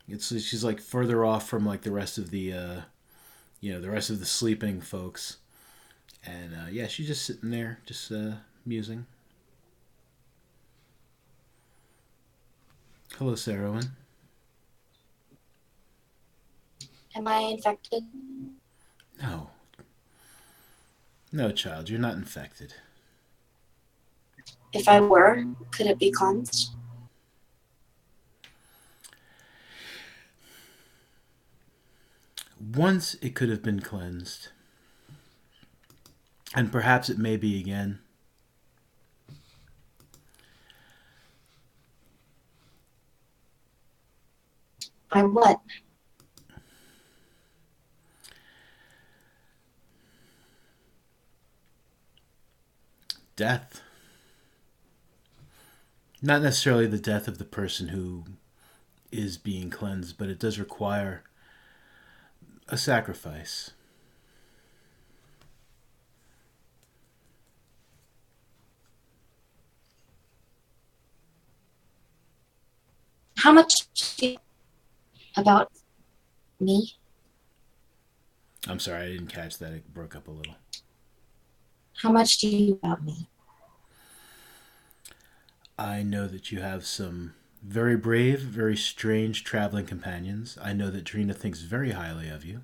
She's like further off from like the rest of the the rest of the sleeping folks, and yeah, she's just sitting there, just musing. Hello, Sarowyn. Am I infected? No. No, child, you're not infected. If I were, could it be cleansed? Once it could have been cleansed. And perhaps it may be again. By what? Death. Not necessarily the death of the person who is being cleansed, but it does require a sacrifice. How much do you about me? I'm sorry, I didn't catch that. It broke up a little. How much do you know about me? I know that you have some very brave, very strange traveling companions. I know that Drina thinks very highly of you.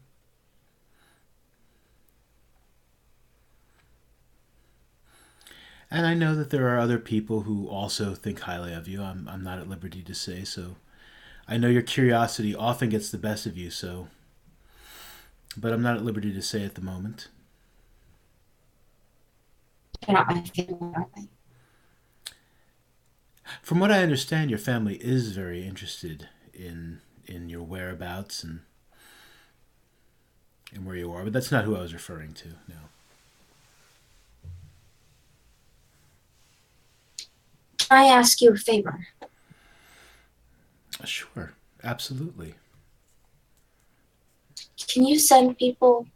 And I know that there are other people who also think highly of you. I'm not at liberty to say so. I know your curiosity often gets the best of you, so... But I'm not at liberty to say at the moment. They're not my family, are they? From what I understand, your family is very interested in your whereabouts and where you are, but that's not who I was referring to, no. Can I ask you a favor? Sure, absolutely. Can you send people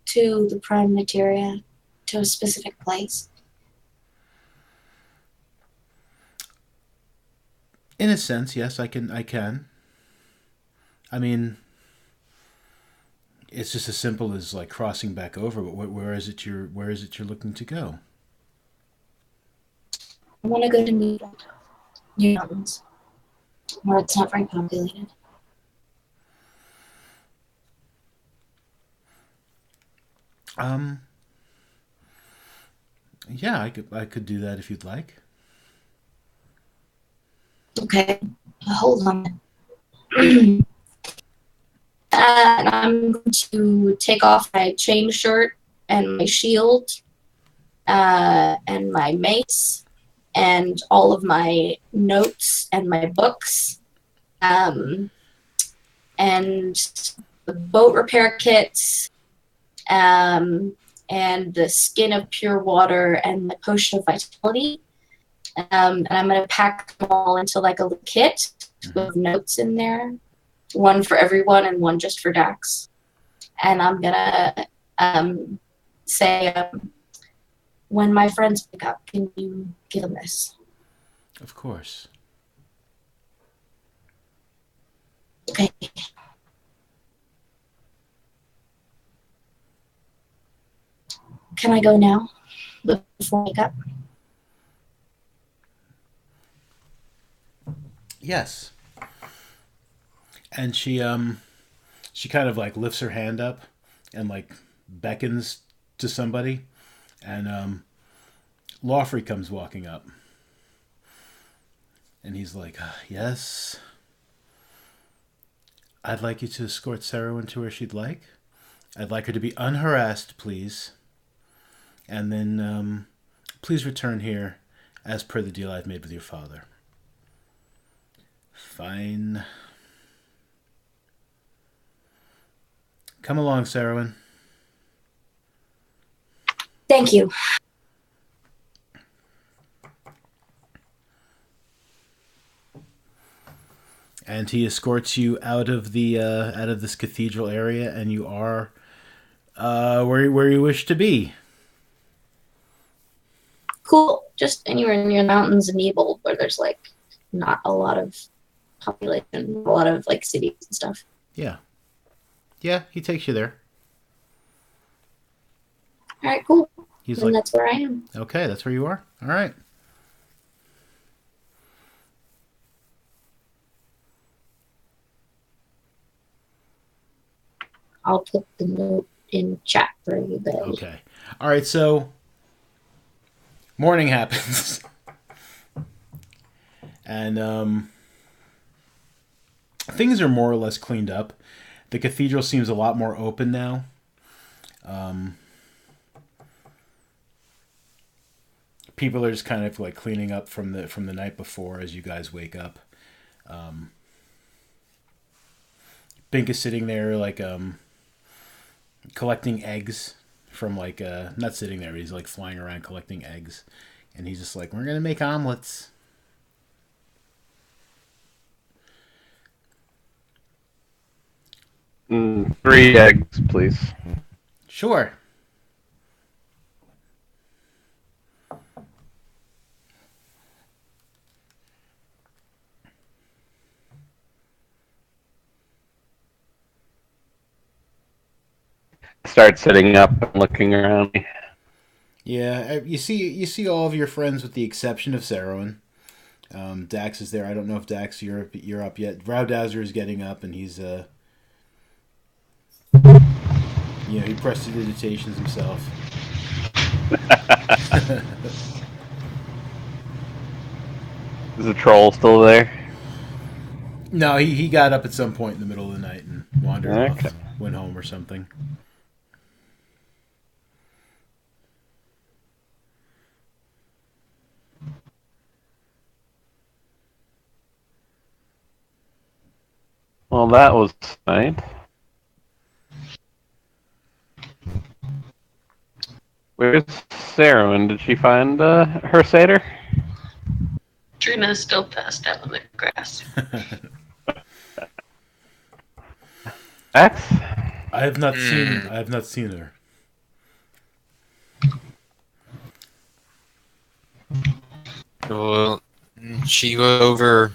to the prime materia, to a specific place? In a sense, yes, I can. I mean, it's just as simple as like crossing back over. But where is it you're looking to go? I want to go to New Mountains, where it's not very populated. Yeah, I could do that if you'd like. Okay, hold on. And I'm going to take off my chain shirt and my shield and my mace and all of my notes and my books and the boat repair kits and the skin of pure water and the potion of vitality. And I'm going to pack them all into like a little kit with notes in there, one for everyone and one just for Dax. And I'm going to say, when my friends pick up, can you give them this? Of course. Okay. Can I go now before I wake up? Yes. And she kind of like lifts her hand up and like beckons to somebody, and Lawfrey comes walking up, and he's like, "Yes, I'd like you to escort Sarah to where she'd like. I'd like her to be unharassed, please, and then please return here as per the deal I've made with your father." Fine. Come along, Sarowyn. Thank you. And he escorts you out of this cathedral area, and you are where you wish to be. Cool. Just anywhere near the mountains and Nebold where there's like not a lot of population, a lot of like cities and stuff. Yeah. Yeah, he takes you there. All right, cool. He's and like, that's where I am. okay, that's where you are? All right. I'll put the note in chat for everybody. Okay. All right, so morning happens. And things are more or less cleaned up. The cathedral seems a lot more open now. People are just kind of like cleaning up from the night before as you guys wake up. Bink is sitting there like collecting eggs from like not sitting there, but he's like flying around collecting eggs, and he's just like, "We're gonna make omelets." Mm, 3 eggs, please. Sure. Start sitting up and looking around me. Yeah, you see all of your friends with the exception of Sarowyn. Dax is there. I don't know if Dax you're up yet. Rowdowser is getting up, and he's he prestidigitations himself. Is the troll still there? No, he got up at some point in the middle of the night and wandered Okay. off, went home or something. Well, that was nice. Where's Sarah? And did she find her satyr? Trina's still passed out on the grass. X? I have not seen. Hmm. I have not seen her. Well, she goes over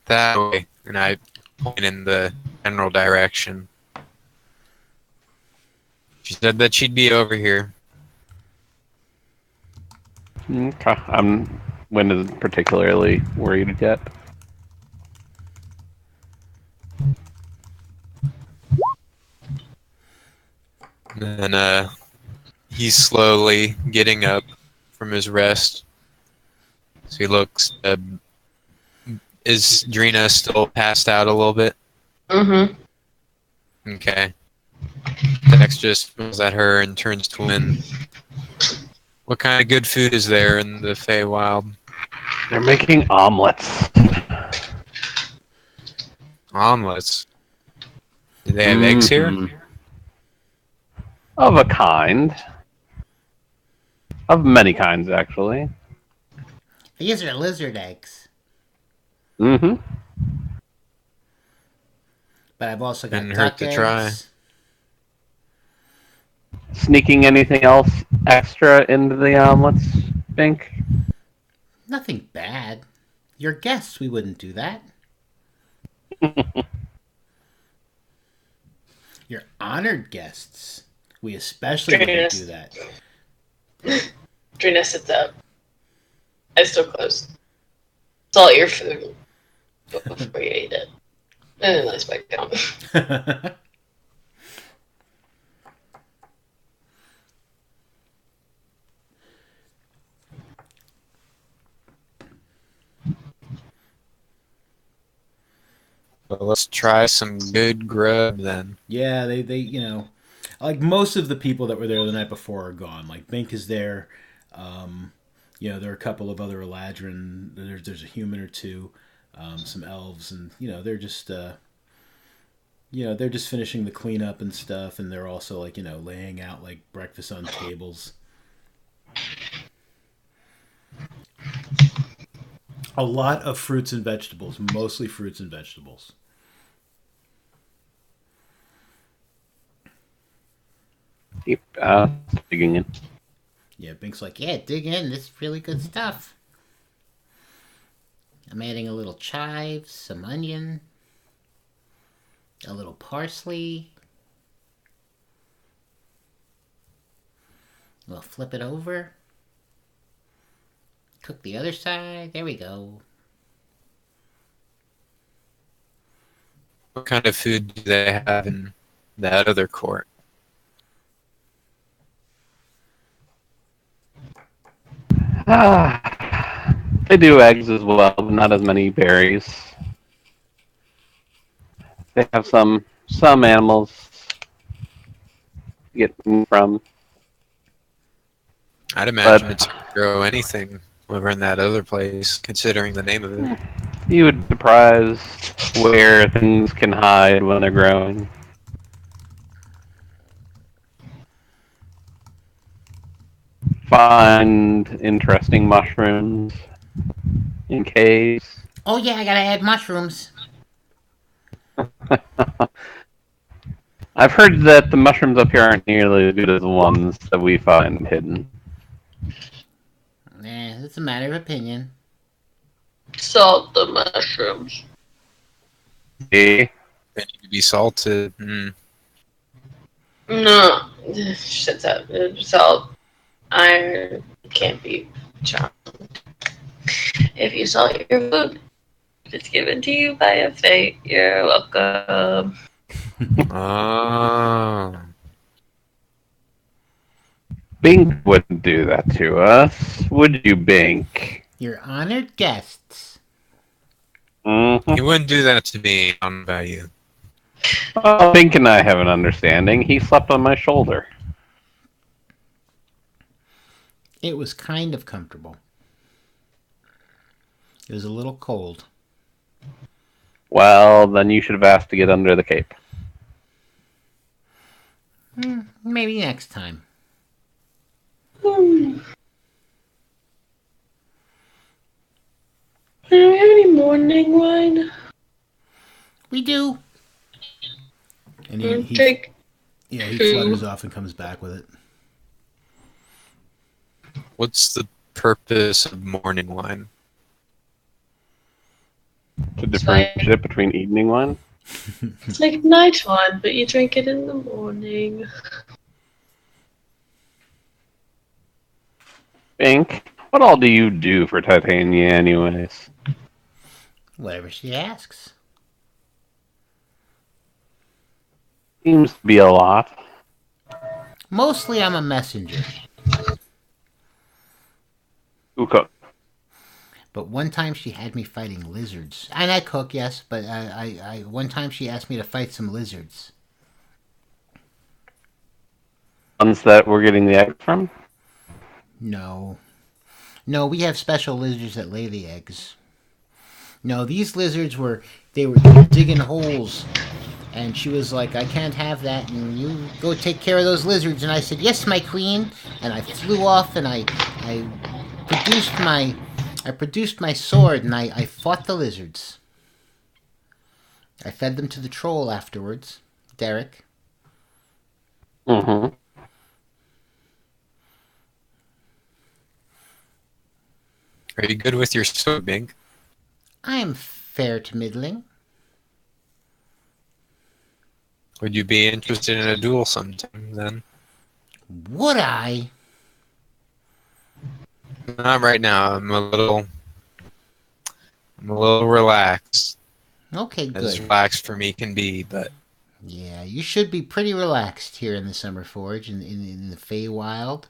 that way, and I point in the general direction. She said that she'd be over here. Okay. I'm Wynn isn't particularly worried yet. And he's slowly getting up from his rest. So he looks. Is Drina still passed out a little bit? Mm-hmm. Okay. Dex just smiles at her and turns to Wynn. What kind of good food is there in the Feywild? They're making omelets. Omelets. Do they have eggs here? Mhm. Of a kind. Of many kinds, actually. These are lizard eggs. Mm-hmm. But I've also got Didn't hurt duck to try. eggs. Sneaking anything else extra into the omelets, Bink? Nothing bad. Your guests, we wouldn't do that. Your honored guests, we especially wouldn't do that. Drina sits up. Eyes still closed. Salt your food before you eat it. And a nice bite down. Well, let's try some good grub then. Yeah, like most of the people that were there the night before are gone. Like Bink is there. There are a couple of other Eladrin. There's a human or two, some elves, and they're just finishing the cleanup and stuff, and they're also laying out like breakfast on tables. A lot of fruits and vegetables, mostly fruits and vegetables. Keep digging in. Yeah, Bink's like, yeah, dig in. This is really good stuff. I'm adding a little chives, some onion, a little parsley. We'll flip it over. Cook the other side. There we go. What kind of food do they have in that other court? They do eggs as well, but not as many berries. They have some animals to get them from, I'd imagine but it's grow anything over in that other place, considering the name of it. you would be surprised where things can hide when they're growing. Find interesting mushrooms in caves. Oh yeah, I gotta add mushrooms. I've heard that the mushrooms up here aren't nearly as good as the ones that we find hidden. It's a matter of opinion. Salt the mushrooms. Eh? They need to be salted. No. She sits up. Salt, iron can't be chopped. If you salt your food, it's given to you by a fate. You're welcome. Oh. Bink wouldn't do that to us, would you, Bink? Your honored guests. Mm-hmm. He wouldn't do that to me. I don't know about you. Well, Bink and I have an understanding. He slept on my shoulder. It was kind of comfortable. It was a little cold. Well, then you should have asked to get under the cape. Maybe next time. Do we have any morning wine? We do. And Drink he two. flutters off and comes back with it. What's the purpose of morning wine? To differentiate between evening wine. It's like night wine, but you drink it in the morning. Ink, what all do you do for Titania, anyways? Whatever she asks. Seems to be a lot. Mostly I'm a messenger. Who cook? But one time she had me fighting lizards. And I cook, yes, but one time she asked me to fight some lizards. Ones that we're getting the eggs from? No. No, we have special lizards that lay the eggs. No, these lizards were digging holes. And she was like, I can't have that, and you go take care of those lizards. And I said, yes, my queen. And I flew off, and I produced my sword, and I fought the lizards. I fed them to the troll afterwards, Derek. Mm-hmm. Are you good with your sword, Bink? I am fair to middling. Would you be interested in a duel sometime then? Would I? Not right now. I'm a little relaxed. Okay, As good. relaxed for me can be, but Yeah, you should be pretty relaxed here in the Summer Forge, in the Feywild.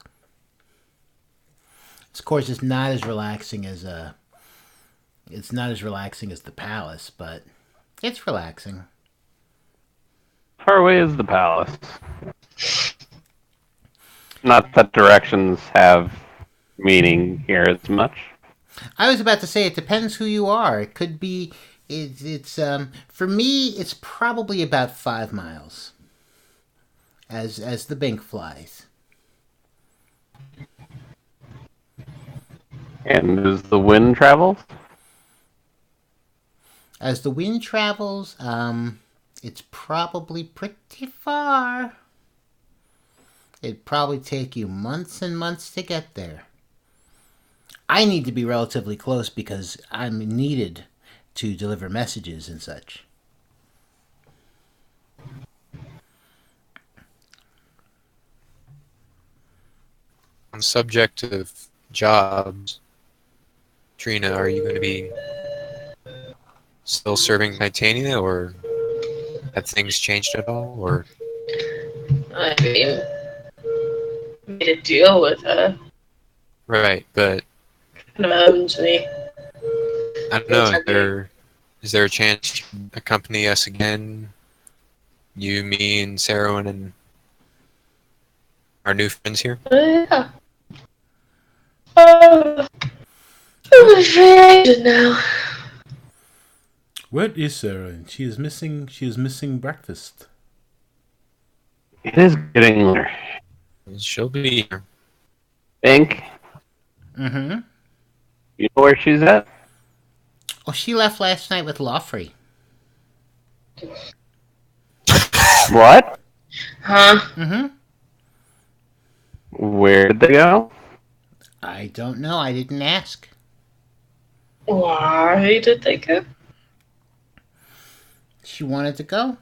Of course, it's not as relaxing as the palace, but it's relaxing. Far away is the palace. Not that directions have meaning here as much. I was about to say it depends who you are. It could be it's for me it's probably about 5 miles. As the Bink flies. And as the wind travels? As the wind travels, it's probably pretty far. It'd probably take you months and months to get there. I need to be relatively close because I'm needed to deliver messages and such. on subject of jobs, Trina, are you going to be still serving Titania, or have things changed at all? Or I mean, made a deal with her. right, but Kind of owns me. I don't know. Is there a chance you can accompany us again? You, me, and Sarah, and our new friends here. Oh, yeah. I'm afraid now. What is Sarah? She is missing breakfast. It is getting there. She'll be here. Ink, Mm-hmm. you know where she's at? Oh, she left last night with Lawfrey. What? Huh? Mm-hmm. Where did they go? I don't know. I didn't ask. Why did they go? She wanted to go.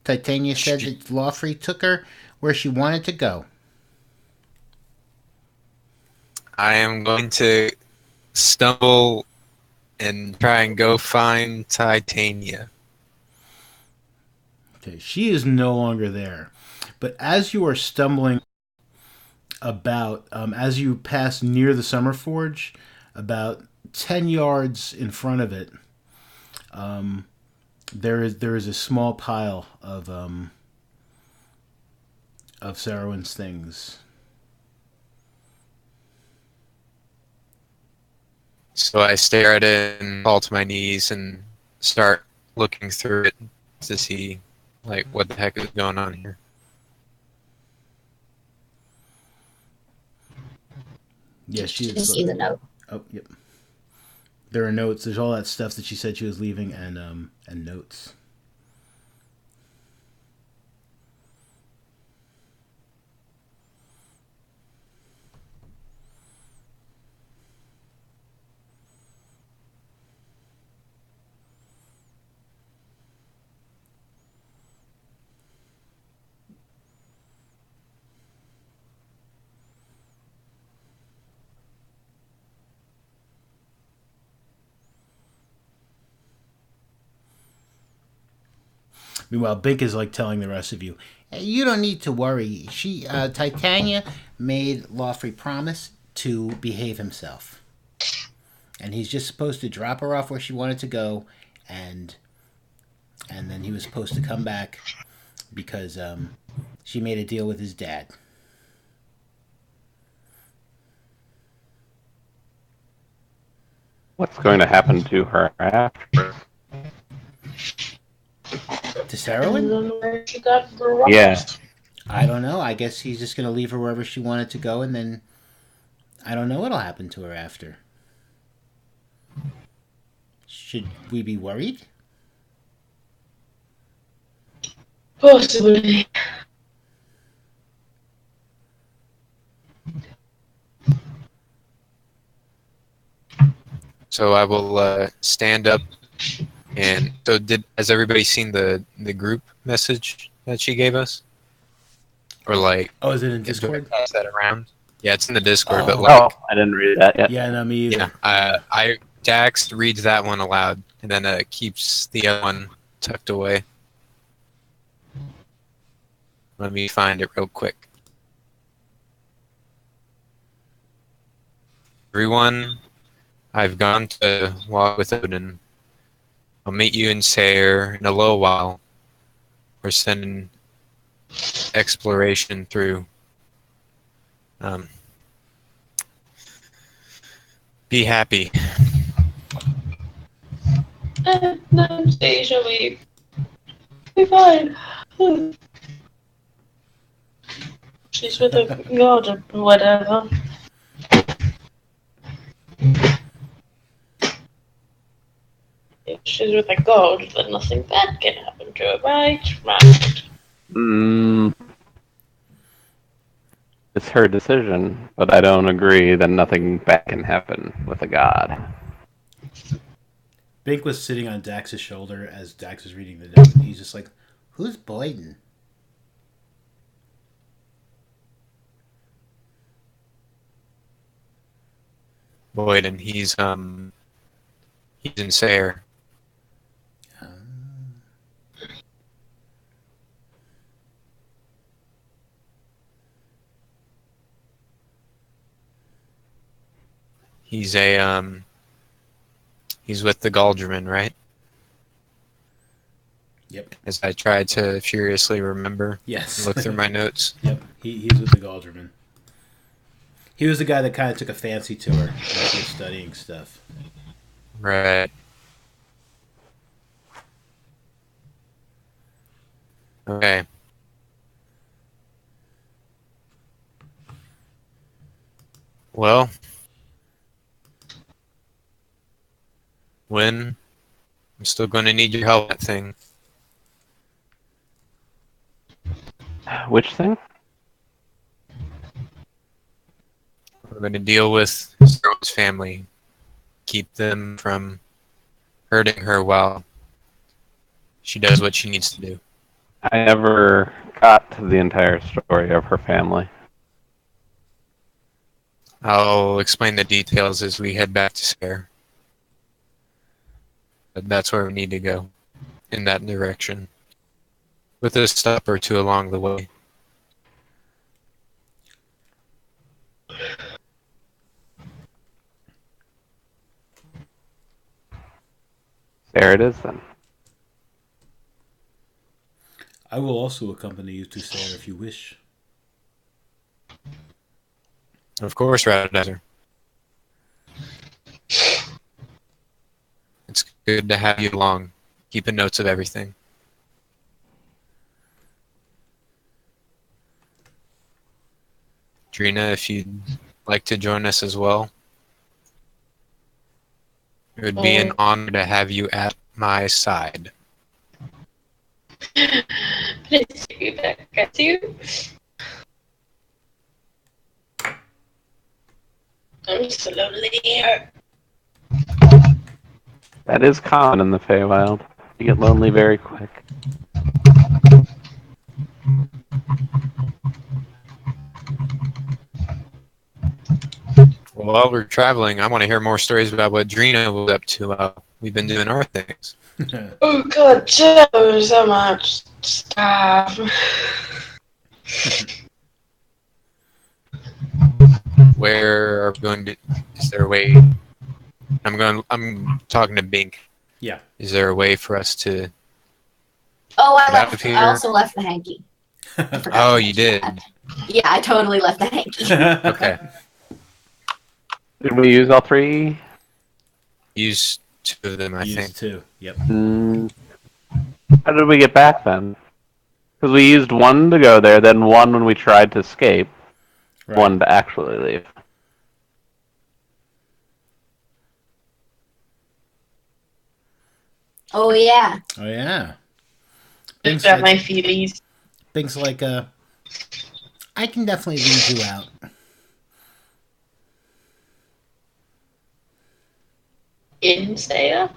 Titania said that Lawfrey took her where she wanted to go. I am going to stumble and try and go find Titania. Okay, she is no longer there. But as you are stumbling about, as you pass near the Summer Forge, about 10 yards in front of it, there is a small pile of Sarowyn's things. So I stare at it and fall to my knees and start looking through it to see, like, what the heck is going on here. Yeah, she Just is. see the note. Oh, yep. There are notes. There's all that stuff that she said she was leaving, and notes. Meanwhile, Bink is like telling the rest of you, You don't need to worry. Titania made Lawfrey promise to behave himself. And he's just supposed to drop her off where she wanted to go, and then he was supposed to come back because she made a deal with his dad. What's going to happen to her after? To Sarowin? And then where she got robbed. Yeah. I don't know. I guess he's just going to leave her wherever she wanted to go, and then I don't know what'll happen to her after. Should we be worried? Possibly. So I will stand up. And so, has everybody seen the group message that she gave us? Or like, "Oh, is it in do I Discord?" pass that around? Yeah, it's in the Discord. But Oh. like, Oh, I didn't read that yet. Yeah, no, me either. yeah, Dax reads that one aloud, and then keeps the other one tucked away. Let me find it real quick. Everyone, I've gone to walk with Odin. I'll meet you in Sayre in a little while. We're sending exploration through. Be happy. Anastasia, we fine. She's with a god or whatever. If she's with a god, then nothing bad can happen to her, right? Right. It's her decision, but I don't agree that nothing bad can happen with a god. Bink was sitting on Dax's shoulder as Dax was reading the note, and he's just like, Who's Boyden? Boyd, and he's in Sayre. He's he's with the Galdriman, right? "Yep, As I tried to furiously remember, yes." look through my notes. Yep, he's with the Galdriman. He was the guy that kind of took a fancy to her when she was studying stuff. Right. Okay. Well, Win, I'm still going to need your help with that thing. Which thing? We're going to deal with Sarah's family. Keep them from hurting her while she does what she needs to do. I never got to the entire story of her family. I'll explain the details as we head back to Sarah. But that's where we need to go, in that direction. With a stop or two along the way. There it is then. I will also accompany you to Sayre if you wish. Of course, Radizer. It's good to have you along, keeping notes of everything. Drina, if you'd like to join us as well. It would be an honor to have you at my side. Please be back at you. I'm so lonely here. That is common in the Feywild. You get lonely very quick. Well, while we're traveling, I want to hear more stories about what Drina was up to while we've been doing our things. Oh god, so much stuff. Where are we going to? Is there a way? I'm talking to Bink. Yeah. Is there a way for us to? Oh, Get out of I here. also left the hanky. I forgot Oh, to you mention did. that. Yeah, I totally left the hanky. Okay. Did we use all three? Use 2 of them, I think. Used two. Yep. How did we get back then? Because we used one to go there, then one when we tried to escape, Right. one to actually leave. Oh yeah. Oh yeah. Look Things at my like, feelies. things like I can definitely lead you out. In Saya?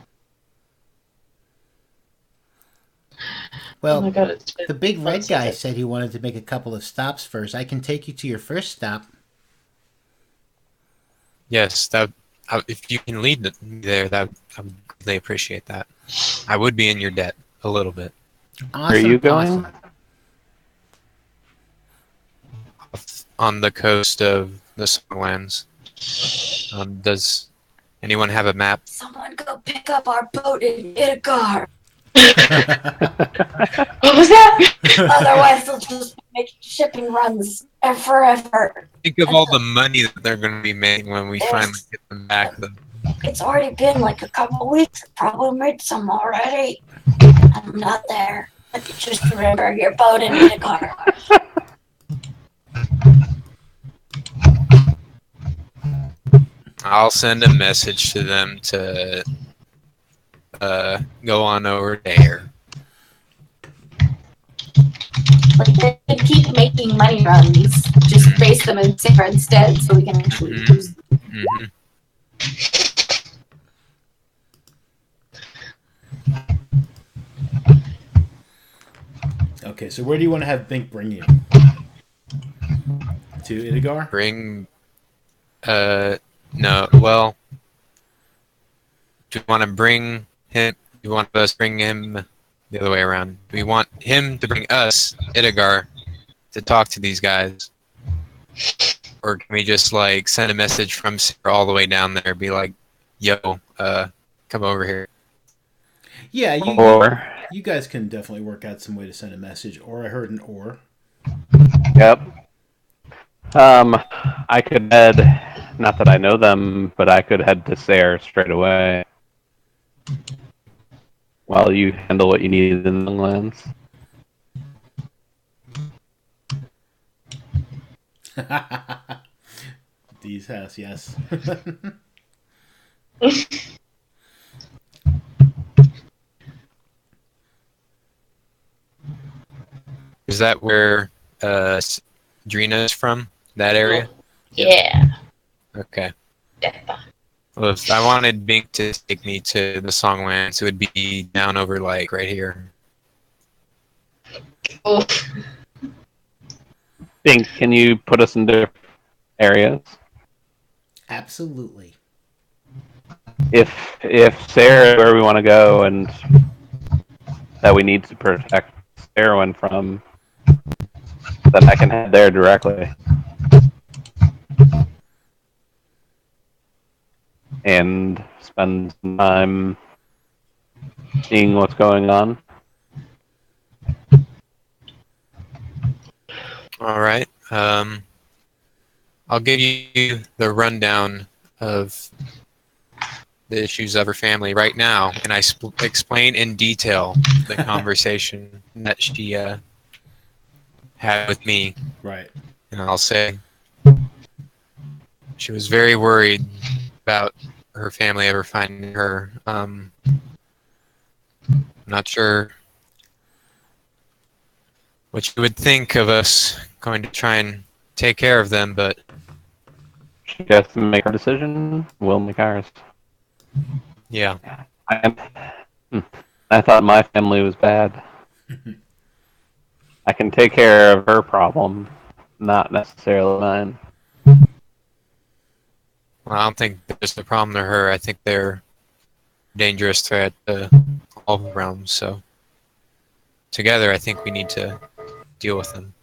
Well, Oh my god, it's been the big red months guy since said he wanted to make a couple of stops first. I can take you to your first stop. Yes, if you can lead me there, I would really appreciate that. I would be in your debt a little bit. Awesome. Where are you going? Awesome. On the coast of the Songlands. Does anyone have a map? Someone go pick up our boat in Idakar. What was that? Otherwise, they'll just be making shipping runs forever. Think of all the money that they're going to be making when we finally get them back. It's already been like a couple weeks. I probably made some already. I'm not there. But just remember your boat in Idakar. I'll send a message to them to go on over there. Like they keep making money runs. Just base them in Sarah instead, so we can actually use them. Mm-hmm. Okay, so where do you want to have Bink bring you? To Idigar? Bring, no, well, do you want to bring him? Do you want us to bring him the other way around? Do we want him to bring us, Idigar, to talk to these guys? Or can we just, like, send a message from Sarah all the way down there, be like, yo, come over here? Yeah, Or, you guys can definitely work out some way to send a message. Or I heard an or. yep. I could head, not that I know them, but I could head to Sayre straight away. While you handle what you need in the lands. These has, yes. Is that where Drina is from? That area? Yeah. Okay. Yeah. Well, if I wanted Bink to take me to the Songlands, it would be down over, like, right here. Oh, Think, can you put us in different areas? Absolutely. If Sayre is where we want to go and that we need to protect Sarah from, then I can head there directly. And spend some time seeing what's going on. All right. I'll give you the rundown of the issues of her family right now, and I explain in detail the conversation that she had with me. Right. And I'll say she was very worried about her family ever finding her. I'm not sure what you would think of us going to try and take care of them, but She has to make her decision. We'll make ours. yeah. I thought my family was bad. I can take care of her problem, not necessarily mine. Well, I don't think they're just a problem to her. I think they're a dangerous threat to all realms. So together, I think we need to deal with them.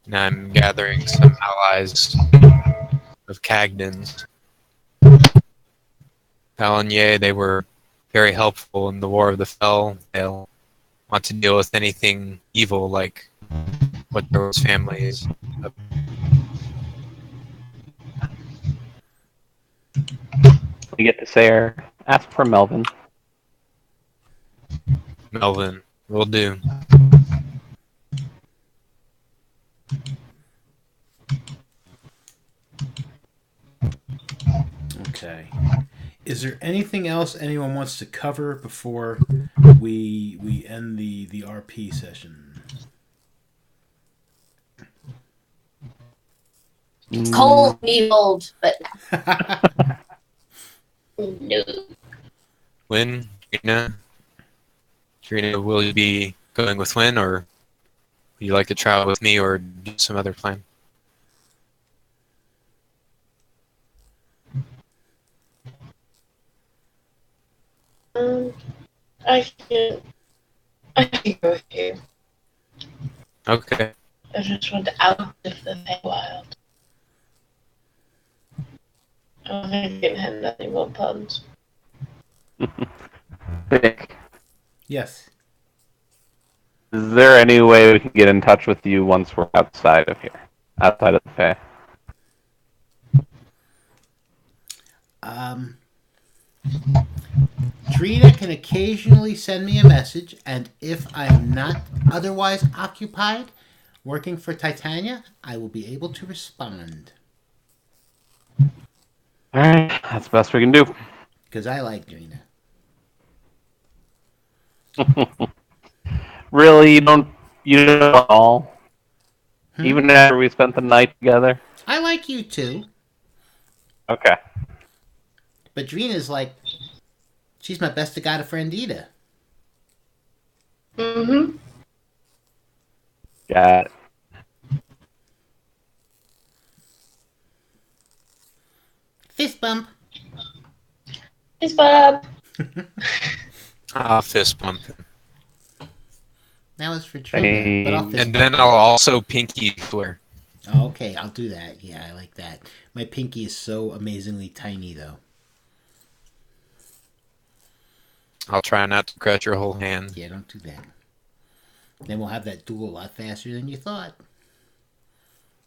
And I'm gathering some allies of Cagdens. Palanye, they were very helpful in the War of the Fell. They'll want to deal with anything evil like what those families. We get to Sayre. Ask for Melvin. Melvin will do. Okay. Is there anything else anyone wants to cover before we end the RP session? It's cold and be old, but no. Win, Trina, will you be going with Win, or would you like to travel with me, or do some other plan? I can go with you. Okay. I just want out of the Feywild. I don't think I can handle any more puns. Vic, Yes. is there any way we can get in touch with you once we're outside of here? Outside of the Fae? Trina can occasionally send me a message, and if I'm not otherwise occupied working for Titania, I will be able to respond. Alright, that's the best we can do. Because I like Trina. Really, you don't know all? Even after we spent the night together? I like you too, Okay. but Trina's like, she's my best to got a friend Ida. Mm-hmm. Got it. Fist bump. It's Bob. I'll fist bump him. That was for Trina, but I'll fist And bump. then I'll also pinky swear. Oh, okay, I'll do that. Yeah, I like that. My pinky is so amazingly tiny, though. I'll try not to crush your whole hand. Yeah, don't do that. Then we'll have that duel a lot faster than you thought.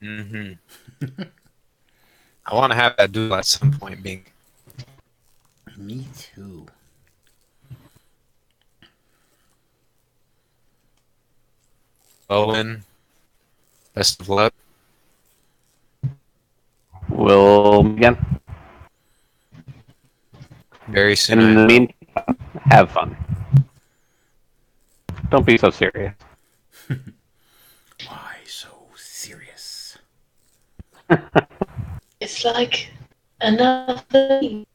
Mm-hmm. I want to have that duel at some point, Bink. Me too. Owen, best of luck. We'll begin. Very soon. In I the hope. meantime, have fun. Don't be so serious. Why so serious? It's like another thing.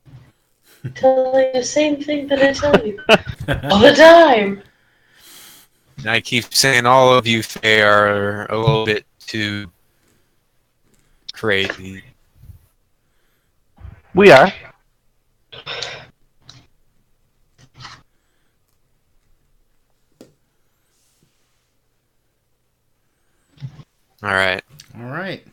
Tell you the same thing that I tell you all the time. And I keep saying all of you Faye are a little bit too crazy. We are. All right. All right.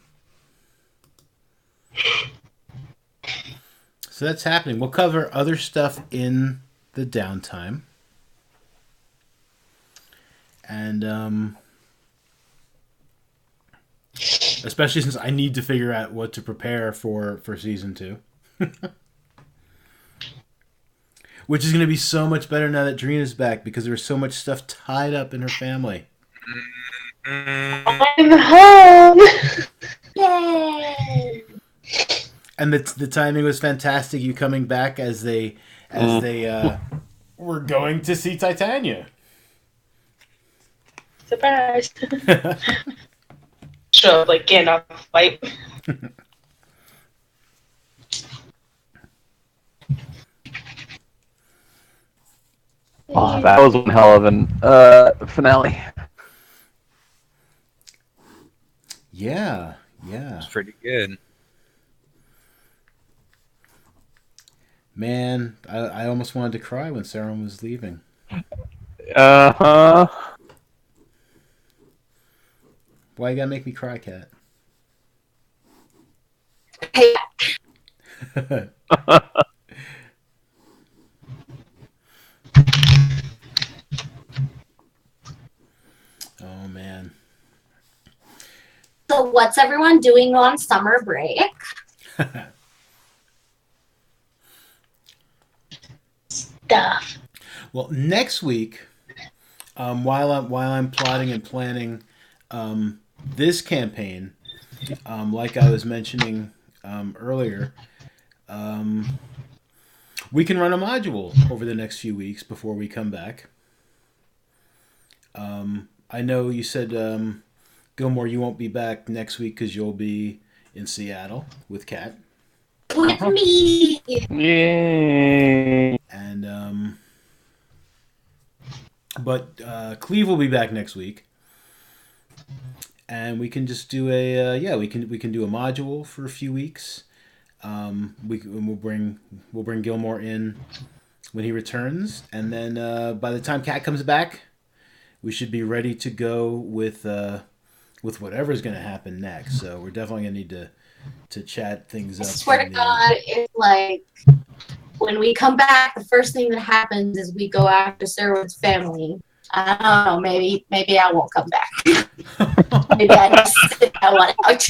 So that's happening. We'll cover other stuff in the downtime. And especially since I need to figure out what to prepare for season 2. Which is going to be so much better now that Drina's back because there was so much stuff tied up in her family. I'm home. Yay! And the timing was fantastic. You coming back as they were going to see Titania. Surprise. Show up like Gandalf fight. Oh, that was one hell of an finale. Yeah, It's pretty good. man, I almost wanted to cry when Sarah was leaving. Uh-huh. Why you gotta make me cry, Kat? Hey, Oh man. so what's everyone doing on summer break? Stuff. Well, next week, while I'm plotting and planning this campaign, like I was mentioning earlier, we can run a module over the next few weeks before we come back. I know you said, Gilmore, you won't be back next week because you'll be in Seattle with Kat. With me. Yay. And but Cleve will be back next week, and we can just do a we can do a module for a few weeks. We'll bring Gilmore in when he returns, and then by the time Kat comes back, we should be ready to go with whatever's going to happen next. So we're definitely going to need to chat things I up. swear to God, it's like when we come back, the first thing that happens is we go after Sarah's family. I don't know. Maybe I won't come back. Maybe I just sit that one out.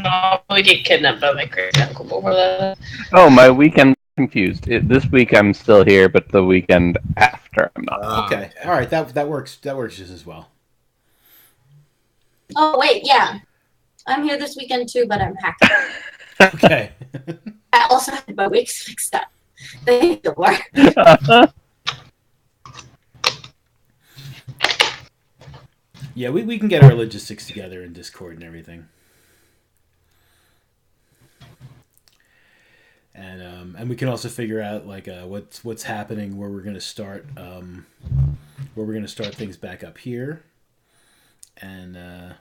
No, we get kidnapped by my great uncle before that. Oh, my weekend confused. This week I'm still here, but the weekend after I'm not. Okay, all right, that works. That works just as well. Oh wait, yeah, I'm here this weekend too, but I'm packing. Okay. I also had my weeks mixed up. Thank you, Lord. Yeah, we can get our logistics together in Discord and everything. And we can also figure out like what's happening, where we're gonna start things back up here, and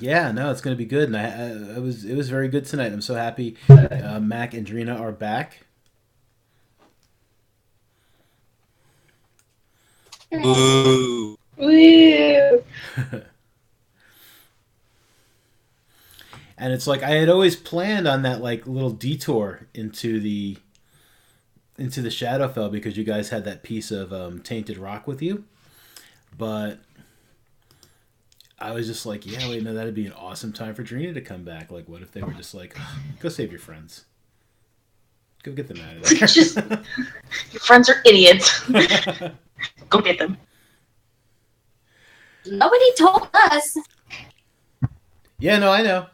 yeah, no, it's gonna be good. And it was very good tonight. I'm so happy. Mac and Drina are back. Ooh. Woo! And it's like I had always planned on that like little detour into the Shadowfell because you guys had that piece of tainted rock with you, but I was just like, yeah, wait, no, that'd be an awesome time for Drina to come back. Like, what if they were just like, go save your friends, go get them out of there. Just, your friends are idiots. Go get them. Nobody told us. Yeah, no, I know.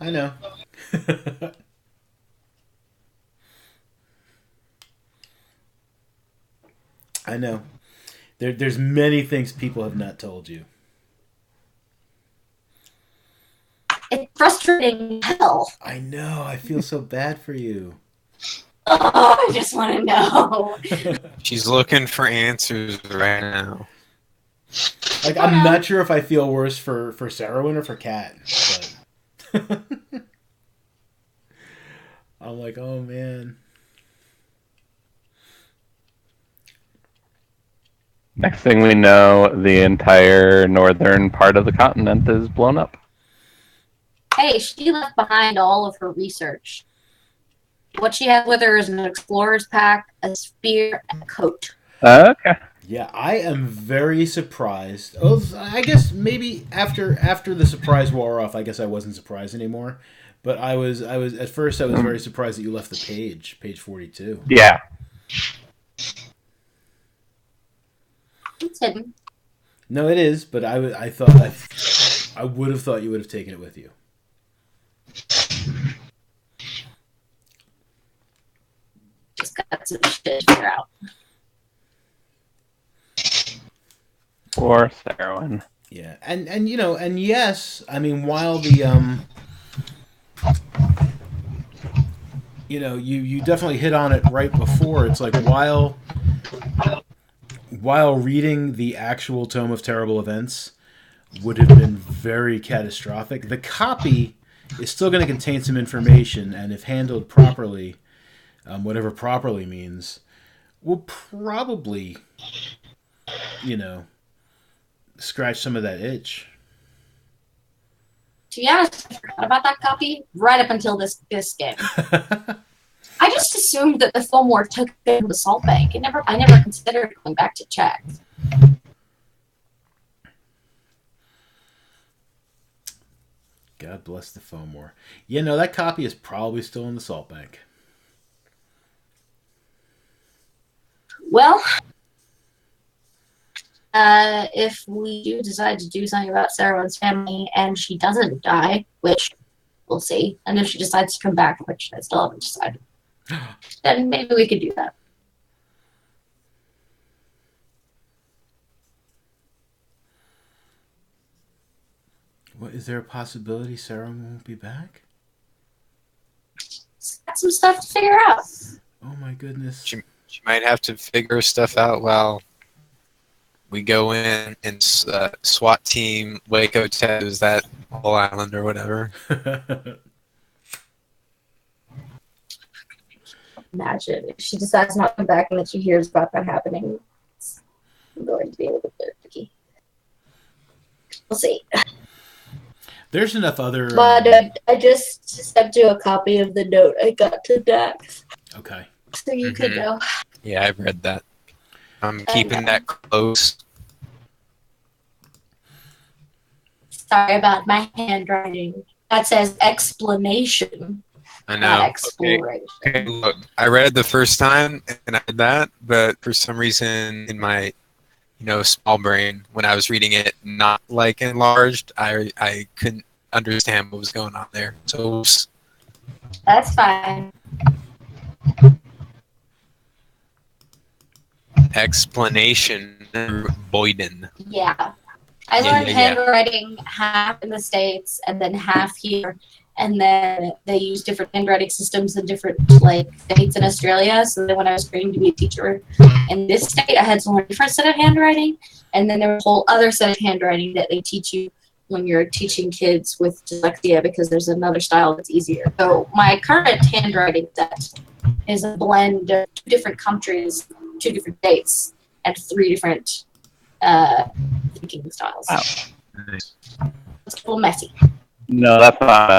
I know. There's many things people have not told you. It's frustrating hell. I know. I feel so bad for you. Oh, I just want to know. She's looking for answers right now. Like, I'm not sure if I feel worse for Sarowyn or for Kat, but I'm like, oh man. Next thing we know, the entire northern part of the continent is blown up. Hey, she left behind all of her research. What she has with her is an explorer's pack, a spear, and a coat. Okay. Yeah, I am very surprised. Oh, I guess maybe after the surprise wore off, I guess I wasn't surprised anymore. But I was at first I was very surprised that you left the page 42. Yeah. It's hidden. No, it is, but I would have thought you would have taken it with you. Just got some shit to figure out. Or Sarowyn. Yeah, and you know, and yes, I mean, while the you know, you definitely hit on it right before. It's like while while reading the actual Tome of Terrible Events would have been very catastrophic, the copy is still going to contain some information, and if handled properly, whatever properly means, will probably, scratch some of that itch. To be honest, I forgot about that copy right up until this game. I just assumed that the Fillmore took it to the salt bank. I never considered going back to check. God bless the Fillmore. Yeah, no, that copy is probably still in the salt bank. Well, if we do decide to do something about Sarah's family and she doesn't die, which we'll see, and if she decides to come back, which I still haven't decided, then maybe we could do that. What, is there a possibility Sarah won't be back? Got some stuff to figure out. Oh my goodness. She might have to figure stuff out while we go in and SWAT team Waco tattoos that whole island or whatever. Imagine if she decides not to come back and then she hears about that happening. It's going to be a little bit tricky. We'll see. There's enough other... But I just sent you a copy of the note I got to Dax. Okay. So you could know. Yeah, I've read that. I'm keeping that close. Sorry about my handwriting. That says explanation. I Not know. exploration. Okay, look, I read it the first time and I did that, but for some reason in my small brain, when I was reading it not like enlarged, I couldn't understand what was going on there. So oops. That's fine. Explanation Boyden. Yeah. I learned handwriting half in the States and then half here. And then they use different handwriting systems in different states in Australia. So then when I was training to be a teacher in this state, I had to learn a different set of handwriting. And then there was a whole other set of handwriting that they teach you when you're teaching kids with dyslexia, because there's another style that's easier. So my current handwriting set is a blend of 2 different countries, 2 different dates, and 3 different thinking styles. Wow. Nice. It's a little messy. No, that's not